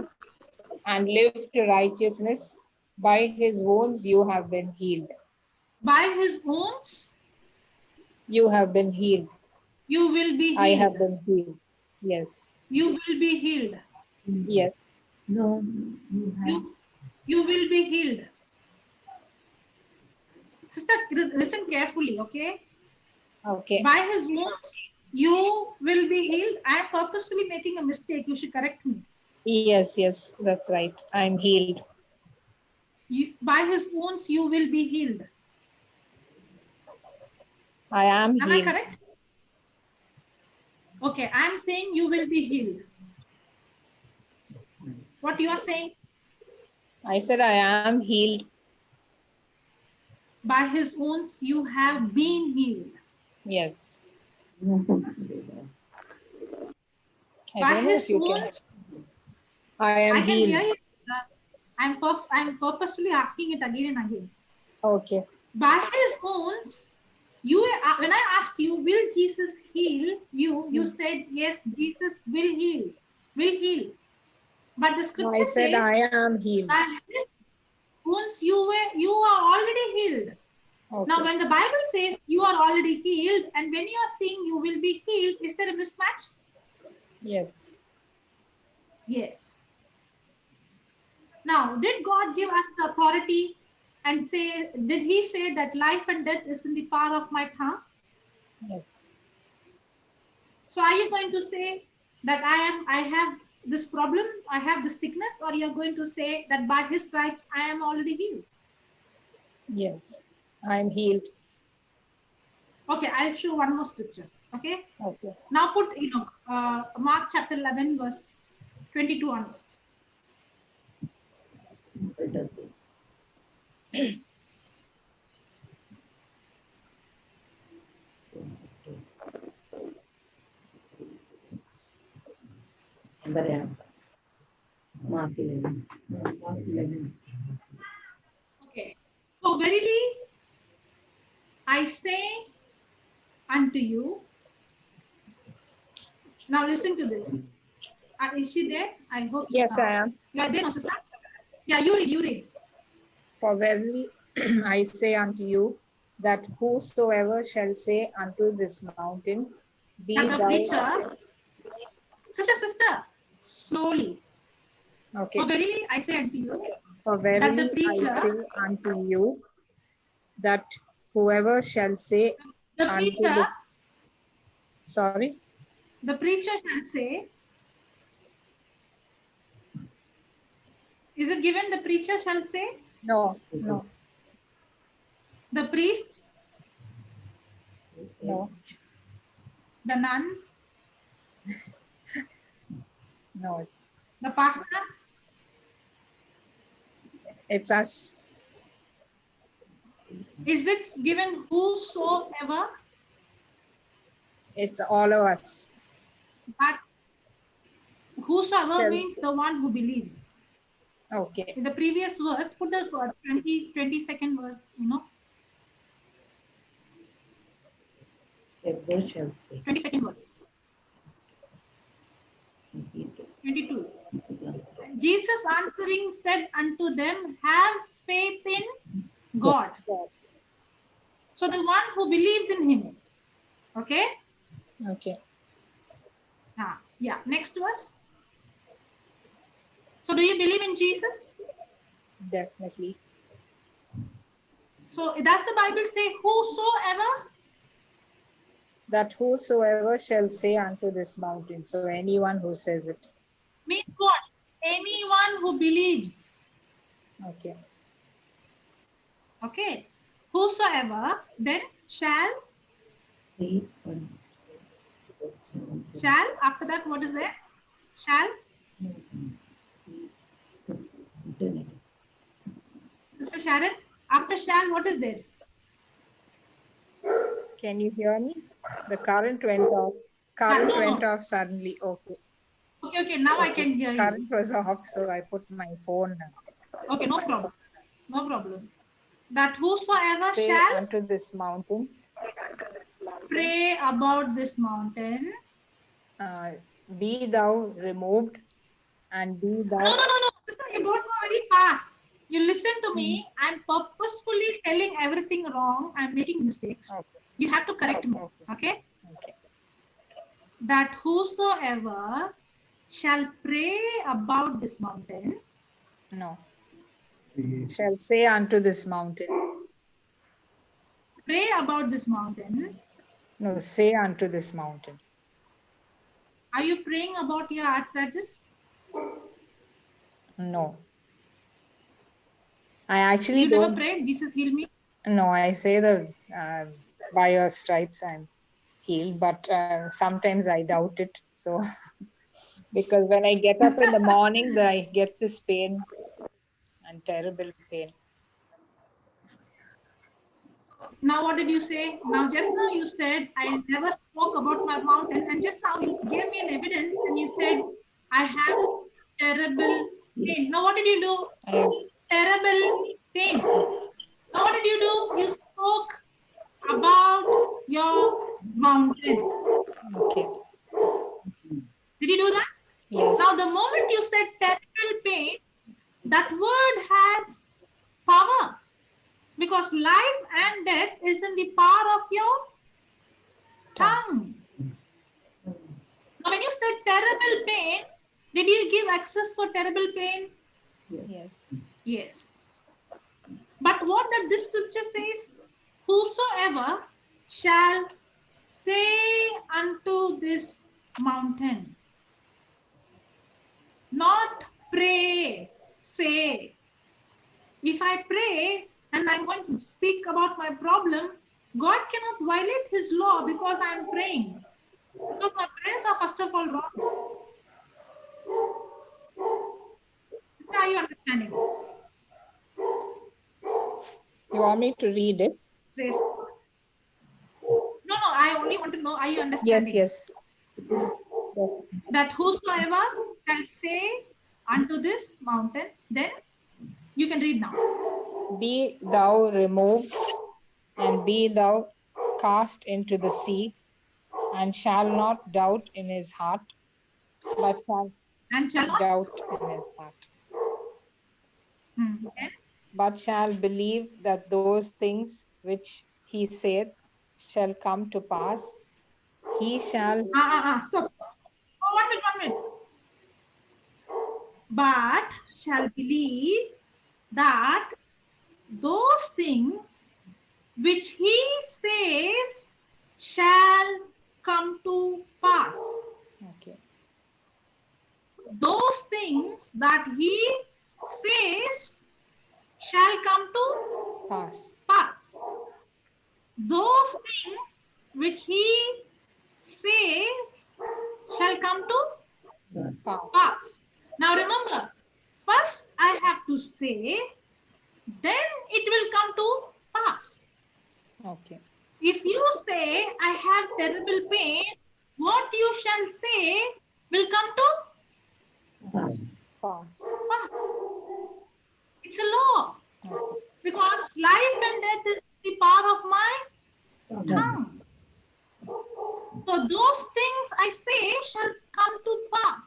And live to righteousness. By his wounds you have been healed. By his wounds, You have been healed. you will be healed. I have been healed. Yes. You will be healed. Yes. No, You will be healed. Sister, listen carefully, okay? Okay. By his wounds, you will be healed. I am purposefully making a mistake. You should correct me. Yes, that's right. I'm healed. By his wounds, you will be healed. I am Am I healed. correct? Okay, I am saying you will be healed. What you are saying? I said I am healed. By his wounds, you have been healed. Yes. By his wounds, I am I can healed. hear you. I'm purposefully asking it again and again. Okay. By his wounds, when I asked you, will Jesus heal you? You said yes, Jesus will heal. But the scripture I said says, I am healed. by his wounds you are already healed. Okay. Now, when the Bible says you are already healed, and when you are saying you will be healed, is there a mismatch? Yes. Yes. Now, did God give us the authority and did he say that life and death is in the power of my tongue? Yes. So are you going to say that I have this problem, I have this sickness, or you're going to say that by his stripes I am already healed? Yes. I'm healed. Okay, I'll show one more scripture. Okay. Okay. Now put Mark chapter 11 verse 22 onwards. Mark 11. Mark 11. Okay. For verily I say unto you. Now listen to this. Is she there? I hope. Yes, I am. Yeah, there, no, sister. Yeah, you read. For verily I say unto you, that whosoever shall say unto this mountain, be That the thou. preacher, sister, slowly. Okay. For verily I say unto you, For that the verily preacher, I say unto you, that whoever shall say the unto preacher, this. Sorry? the preacher shall say. Is it given the preacher shall say? No. The priests, No, the nuns, no, the pastors. it's us. Is it given whosoever? It's all of us. But whosoever Shall means say. the one who believes. Okay. In the previous verse, put the 22nd verse, 22nd verse. 22. Jesus answering said unto them, have faith in God. God. So the one who believes in him. Okay? Okay. Yeah. Next verse. So do you believe in Jesus? Definitely. So does the Bible say whosoever? That whosoever shall say unto this mountain. So anyone who says it. Means what? Anyone who believes. Okay. Okay. Whosoever then shall, after that what is there? Shall. Mr. Sharon, after shall what is there? Can you hear me? The current went off. Current No. went off suddenly. Okay. Okay, now I can hear you. Current was off, so I put my phone now. Okay, no problem. No problem. That whosoever Say shall unto this mountain, pray about this mountain. be thou removed and be thou. No. Sister, you don't go very fast. You listen to me. I'm purposefully telling everything wrong. I'm making mistakes. Okay. You have to correct me. Okay? Okay. That whosoever shall pray about this mountain. No. Shall say unto this mountain. Pray about this mountain. No, say unto this mountain. Are you praying about your arthritis? No. I actually You never don't. prayed, Jesus heal me? No, I say the by your stripes I'm healed, but sometimes I doubt it. So, because when I get up in the morning, I get this pain and terrible pain. Now what did you say? Now just now you said I never spoke about my mountain, and just now you gave me an evidence and you said I have terrible pain. Now what did you do? Terrible pain. Now what did you do? You spoke about your mountain. Okay. Did you do that? Yes. Now the moment you said terrible pain, that word has power. Because life and death is in the power of your tongue. Now, when you said terrible pain, did you give access for terrible pain? Yes. Yes. But what does this scripture says? Whosoever shall say unto this mountain, not pray, say. If I pray and I'm going to speak about my problem, God cannot violate his law because I'm praying. Because my prayers are first of all wrong. Are you understanding? You want me to read it? Praise God. No, I only want to know, are you understanding? Yes. That whosoever shall say unto this mountain, then you can read now. Be thou removed and be thou cast into the sea, and shall not doubt in his heart, but shall doubt in his heart. Then, But shall believe that those things which he saith shall come to pass. He shall. Stop. Oh, 1 minute. But shall believe that those things which he says shall come to pass. Okay. Those things that he says shall come to pass. pass. Those things which he says shall come to Pass. pass. Now remember, first I have to say, then it will come to pass. Okay. If you say, I have terrible pain, what you shall say will come to Pass. pass. It's a law. Okay. Because life and death is the power of my tongue. So those things I say shall come to pass.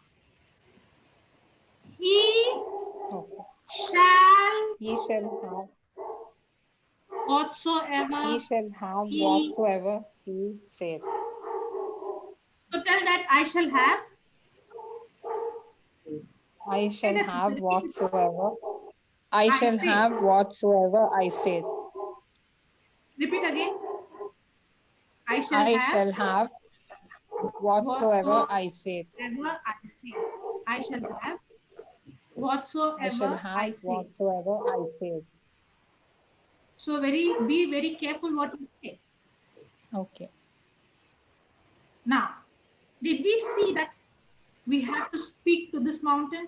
He Okay. shall Ye shall whatsoever. have He- whatsoever he saith. So tell that I shall have. I shall that's have it. whatsoever. I shall say. have whatsoever I said. Repeat again. I shall I have shall have whatsoever I said. whatsoever I say. I shall have I whatsoever shall I have say. whatsoever I said. So be very careful what you say. Okay. Now, did we see that we have to speak to this mountain?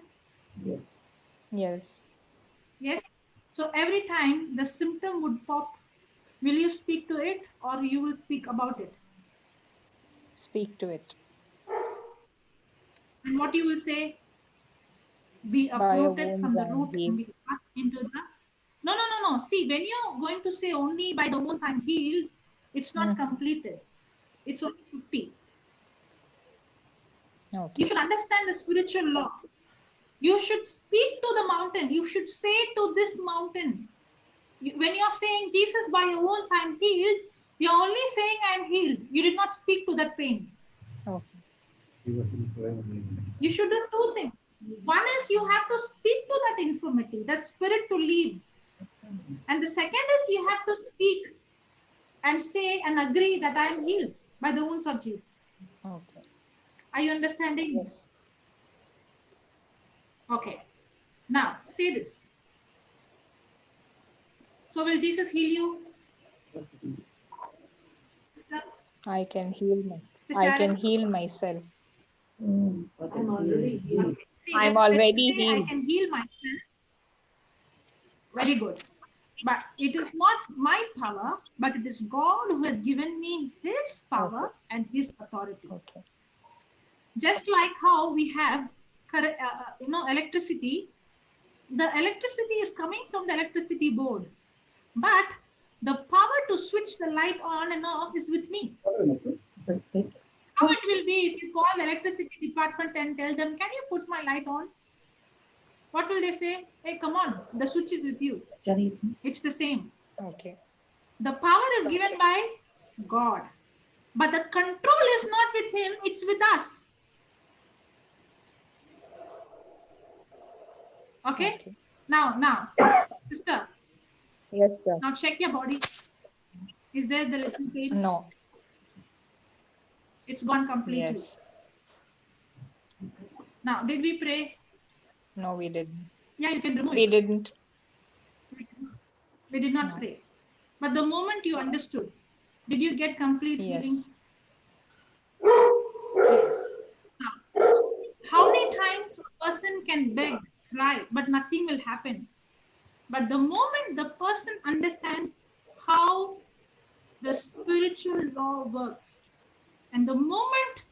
Yes. Yes. So every time the symptom would pop, will you speak to it or you will speak about it? Speak to it. And what you will say? Be By your uprooted wounds from the I am root and healed. be cast into the. No. See, when you're going to say only by the wounds I'm healed, it's not completed. It's only 50. Okay. You should understand the spiritual law. You should speak to the mountain. You should say to this mountain. When you're saying, Jesus, by your wounds I'm healed, you're only saying I'm healed. You did not speak to that pain. Okay. You should do two things. One is you have to speak to that infirmity, that spirit to leave. And the second is you have to speak and say and agree that I am healed by the wounds of Jesus. Okay. Are you understanding? Yes. Okay. Now, say this. So will Jesus heal you? Sister? I can heal Sister I Sharon? can heal myself. I'm already healed. See, I'm when you already say healed. I can heal myself. Very good. But it is not my power, but it is God who has given me his power and his authority. Okay. Just like how we have electricity, the electricity is coming from the electricity board, but the power to switch the light on and off is with me. How it will be if you call the electricity department and tell them, can you put my light on? What will they say? Hey, come on, the switch is with you. It's the same. Okay. The power is given by God, but the control is not with him, it's with us. Okay? Now, sister, Yes, sir. now check your body. Is there the little pain? No. It's gone completely. Yes. Now, did we pray? No, we didn't. Yeah, you can remove We it. didn't. We did not No. pray. But the moment you understood, did you get complete healing? Yes. Yes. Now, how many times a person can beg, cry, but nothing will happen? But the moment the person understands how the spiritual law works, and the moment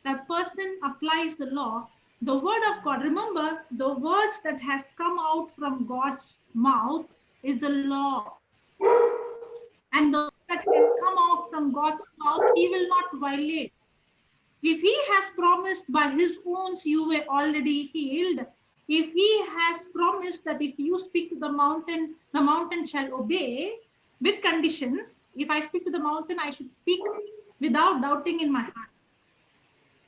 that person applies the law, the word of God, remember, the words that has come out from God's mouth is a law. And the word that can come out from God's mouth, he will not violate. If he has promised by his wounds you were already healed, if he has promised that if you speak to the mountain shall obey with conditions. If I speak to the mountain, I should speak without doubting in my heart.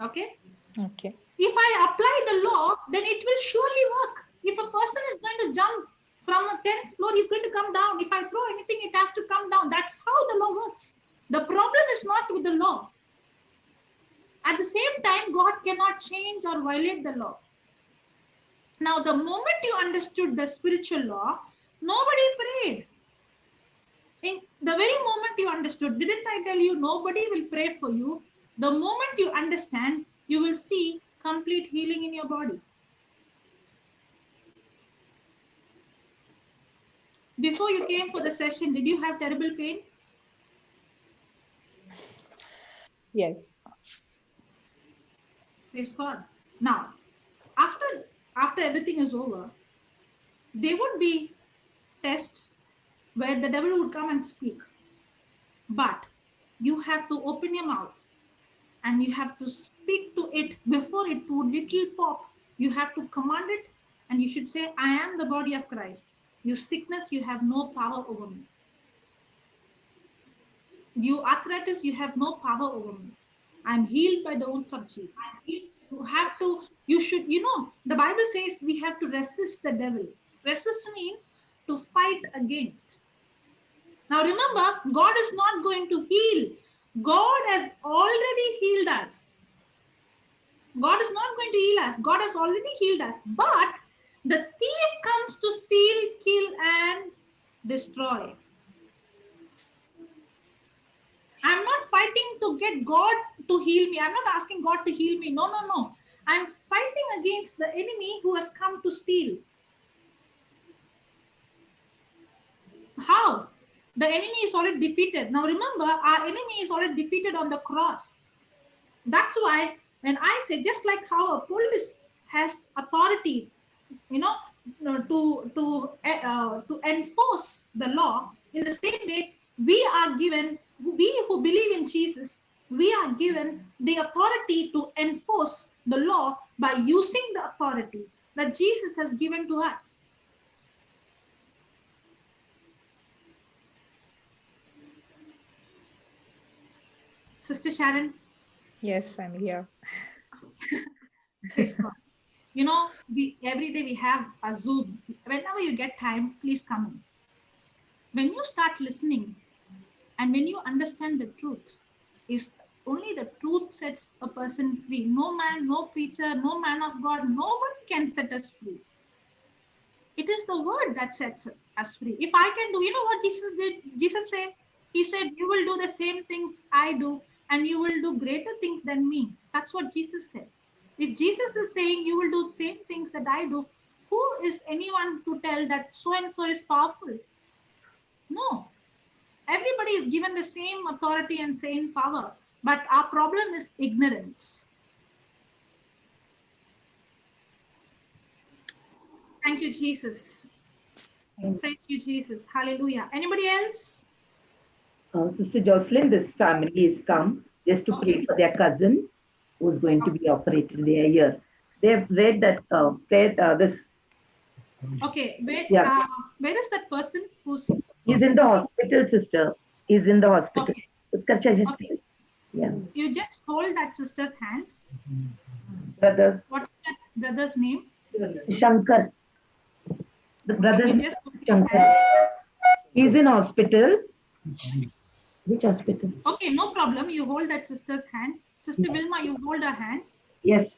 Okay? Okay. If I apply the law, then it will surely work. If a person is going to jump from a 10th floor, he's going to come down. If I throw anything, it has to come down. That's how the law works. The problem is not with the law. At the same time, God cannot change or violate the law. Now, the moment you understood the spiritual law, Nobody prayed. In the very moment you understood, didn't I tell you nobody will pray for you? The moment you understand, you will see complete healing in your body. Before you came for the session, did you have terrible pain? Yes. Praise God. Now, after everything is over, there would be tests where the devil would come and speak. But you have to open your mouth and you have to speak to it before it would little pop. You have to command it and you should say, I am the body of Christ. You sickness, you have no power over me. You arthritis, you have no power over me. I'm healed by the wounds of Jesus. You should, the Bible says we have to resist the devil. Resist means to fight against. Now remember, God is not going to heal. God has already healed us. God is not going to heal us. God has already healed us. But the thief comes to steal, kill, and destroy. I'm not fighting to get God to heal me. I'm not asking God to heal me. No, no, no. I'm fighting against the enemy who has come to steal. How? The enemy is already defeated. Now remember, our enemy is already defeated on the cross. That's why when I say, just like how a police has authority, to enforce the law, in the same way, we who believe in Jesus, we are given the authority to enforce the law by using the authority that Jesus has given to us. Sister Sharon? Yes, I'm here. Praise God. Every day we have a Zoom. Whenever you get time, please come in. When you start listening and when you understand the truth, is only the truth sets a person free. No man, no preacher, no man of God, no one can set us free. It is the word that sets us free. If I can do, you know what Jesus did? Jesus said, he said, you will do the same things I do and you will do greater things than me. That's what Jesus said. If Jesus is saying you will do the same things that I do, who is anyone to tell that so and so is powerful? No. Everybody is given the same authority and same power, but our problem is ignorance. Thank you, Jesus. Praise you, Jesus. Hallelujah. Anybody else? Sister Jocelyn, this family has come just to pray for their cousin who's going to be operated in their ear. They have read that this. Okay, where is that person who's? He's in the hospital, sister. He's in the hospital. Okay. Yeah. You just hold that sister's hand. Brother. What's that brother's name? Shankar. The brother just Shankar. He's in hospital. Which hospital? Okay, no problem. You hold that sister's hand. Sister Vilma, you hold her hand. Yes.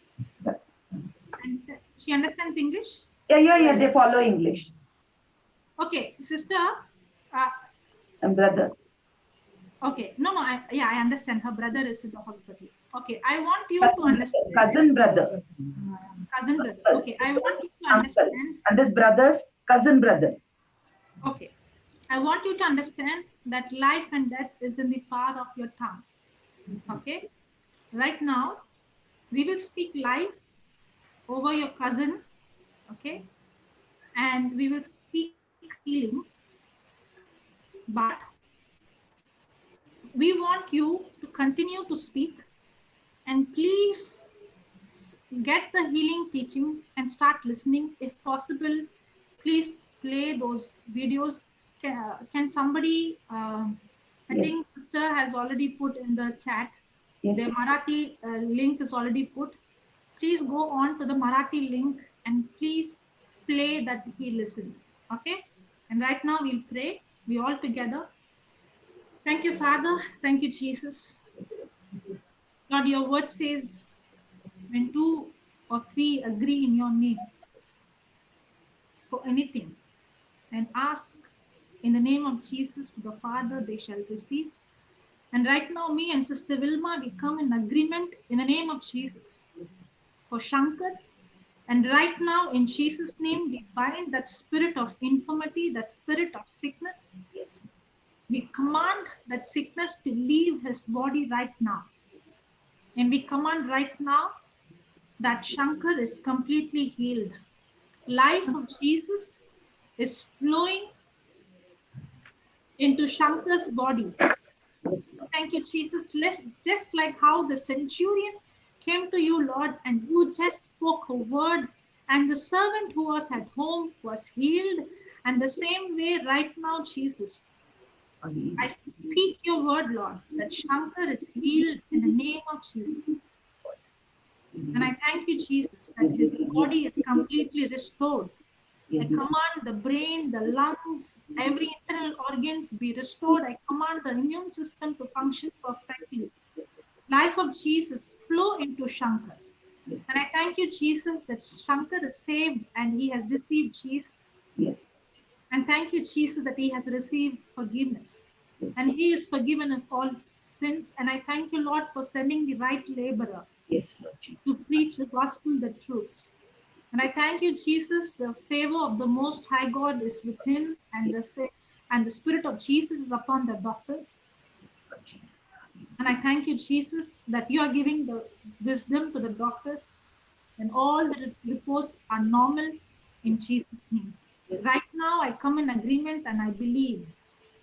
And she understands English? Yeah. They follow English. Okay, sister. And brother. Okay, no, I understand. Her brother is in the hospital. Okay, I want you to understand. Cousin brother. Cousin brother. Okay, I want you to understand. And this brother's cousin brother. Okay, I want you to understand that life and death is in the power of your tongue. Okay, right now, we will speak life over your cousin. Okay, and we will speak healing. But we want you to continue to speak and please get the healing teaching and start listening. If possible, please play those videos. Can somebody, I think sister has already put in the chat, the Marathi link is already put. Please go on to the Marathi link and please play that he listens. Okay? And right now we'll pray. We all together. Thank you, Father. Thank you, Jesus. Lord, your word says, when 2 or 3 agree in your name for anything, and ask in the name of Jesus to the Father, they shall receive. And right now, me and Sister Vilma, we come in agreement in the name of Jesus for Shankar. And right now, in Jesus' name, we bind that spirit of infirmity, that spirit of sickness. We command that sickness to leave his body right now. And we command right now that Shankar is completely healed. Life of Jesus is flowing into Shankar's body. Thank you, Jesus. Just like how the centurion came to you, Lord, and you just spoke a word, and the servant who was at home was healed. And the same way, right now, Jesus, I speak your word, Lord, that Shankar is healed in the name of Jesus. And I thank you, Jesus, that his body is completely restored. I command the brain, the lungs, every internal organs be restored. I command the immune system to function perfectly. Life of Jesus flow into Shankar. And I thank you, Jesus, that Shankar is saved and he has received Jesus. And thank you, Jesus, that he has received forgiveness. And he is forgiven of all sins. And I thank you, Lord, for sending the right laborer to preach the gospel, the truth. And I thank you, Jesus, the favor of the Most High God is with him, and the Spirit of Jesus is upon the doctors. And I thank you, Jesus, that you are giving the wisdom to the doctors, and all the reports are normal in Jesus' name. Right now, I come in agreement and I believe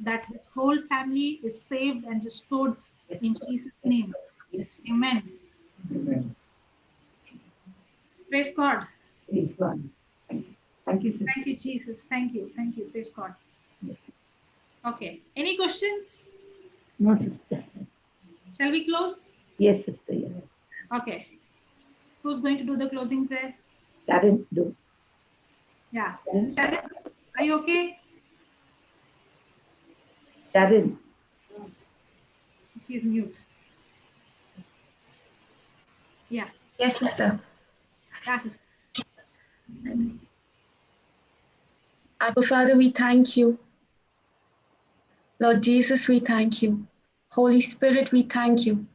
that his whole family is saved and restored in Jesus' name. Amen. Praise God. Praise God. Thank you, sister. Thank you, Jesus. Thank you. Thank you. Praise God. Okay. Any questions? No, sister. Shall we close? Yes, sister. Yes. Okay. Who's going to do the closing prayer? Karen, do. Yeah. Sharon, are you okay? Karen. She's mute. Yeah. Yes, sister. Yeah, sister. Abba Father, we thank you. Lord Jesus, we thank you. Holy Spirit, we thank you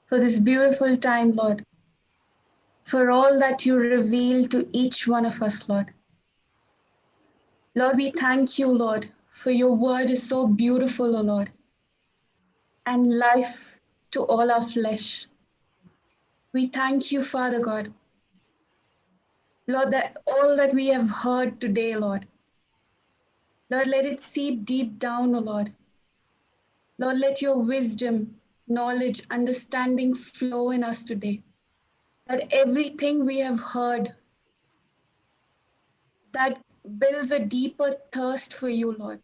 for this beautiful time, Lord, for all that you reveal to each one of us, Lord. Lord, we thank you, Lord, for your word is so beautiful, O Lord, and life to all our flesh. We thank you, Father God, Lord, that all that we have heard today, Lord, let it seep deep down, O Lord. Lord, let your wisdom, knowledge, understanding flow in us today. That everything we have heard, that builds a deeper thirst for you, Lord.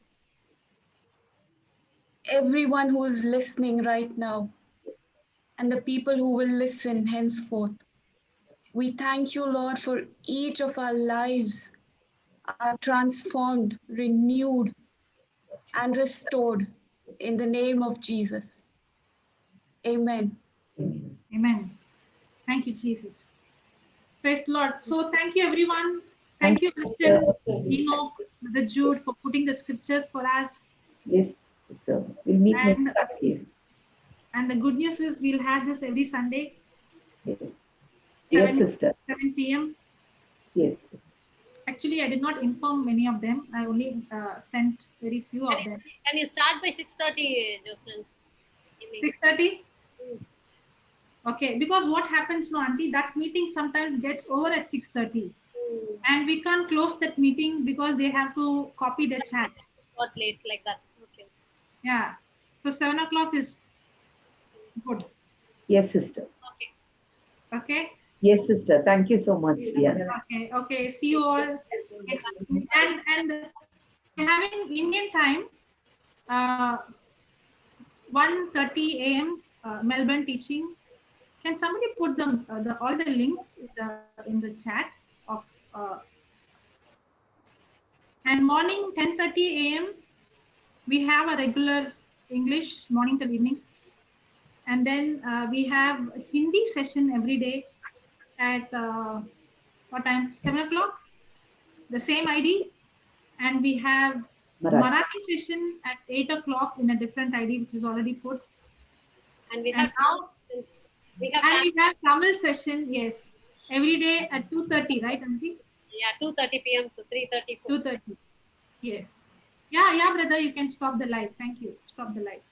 Everyone who is listening right now, and the people who will listen henceforth, we thank you, Lord, for each of our lives are transformed, renewed, and restored in the name of Jesus. Amen. Amen. Thank you, Jesus. Praise the Lord. So thank you, everyone. Thank you, Mr. Enoch, the Jude, for putting the scriptures for us. Yes, sister. We'll meet And- next Saturday. And the good news is we'll have this every Sunday, Yes. 7, Yes, sister. 7 p.m. Yes. Actually, I did not inform many of them. I only sent very few of them. Can you start by 6:30, Jocelyn? Evening. 6:30? Okay, because what happens, no, Auntie, that meeting sometimes gets over at 6:30. And we can't close that meeting because they have to copy the chat. Got late like that. Okay. Yeah. So 7 o'clock is good. Yes, sister. Okay. Okay. Yes, sister. Thank you so much, dear. Okay. Okay. See you all. And we're having Indian time, 1:30 a.m. Melbourne teaching. Can somebody put them all the links in the chat of and morning 10:30 a.m. we have a regular English morning till evening, and then we have a Hindi session every day at what time? 7 o'clock. The same ID. And we have Marathi. Marathi session at 8 o'clock in a different ID, which is already put. And we And have now, we have and we have Tamil session, yes, every day at 2:30, right, Auntie? 2:30 p.m. to 3:30. 2:30. Yes. Yeah, brother, you can stop the live. Thank you. Stop the live.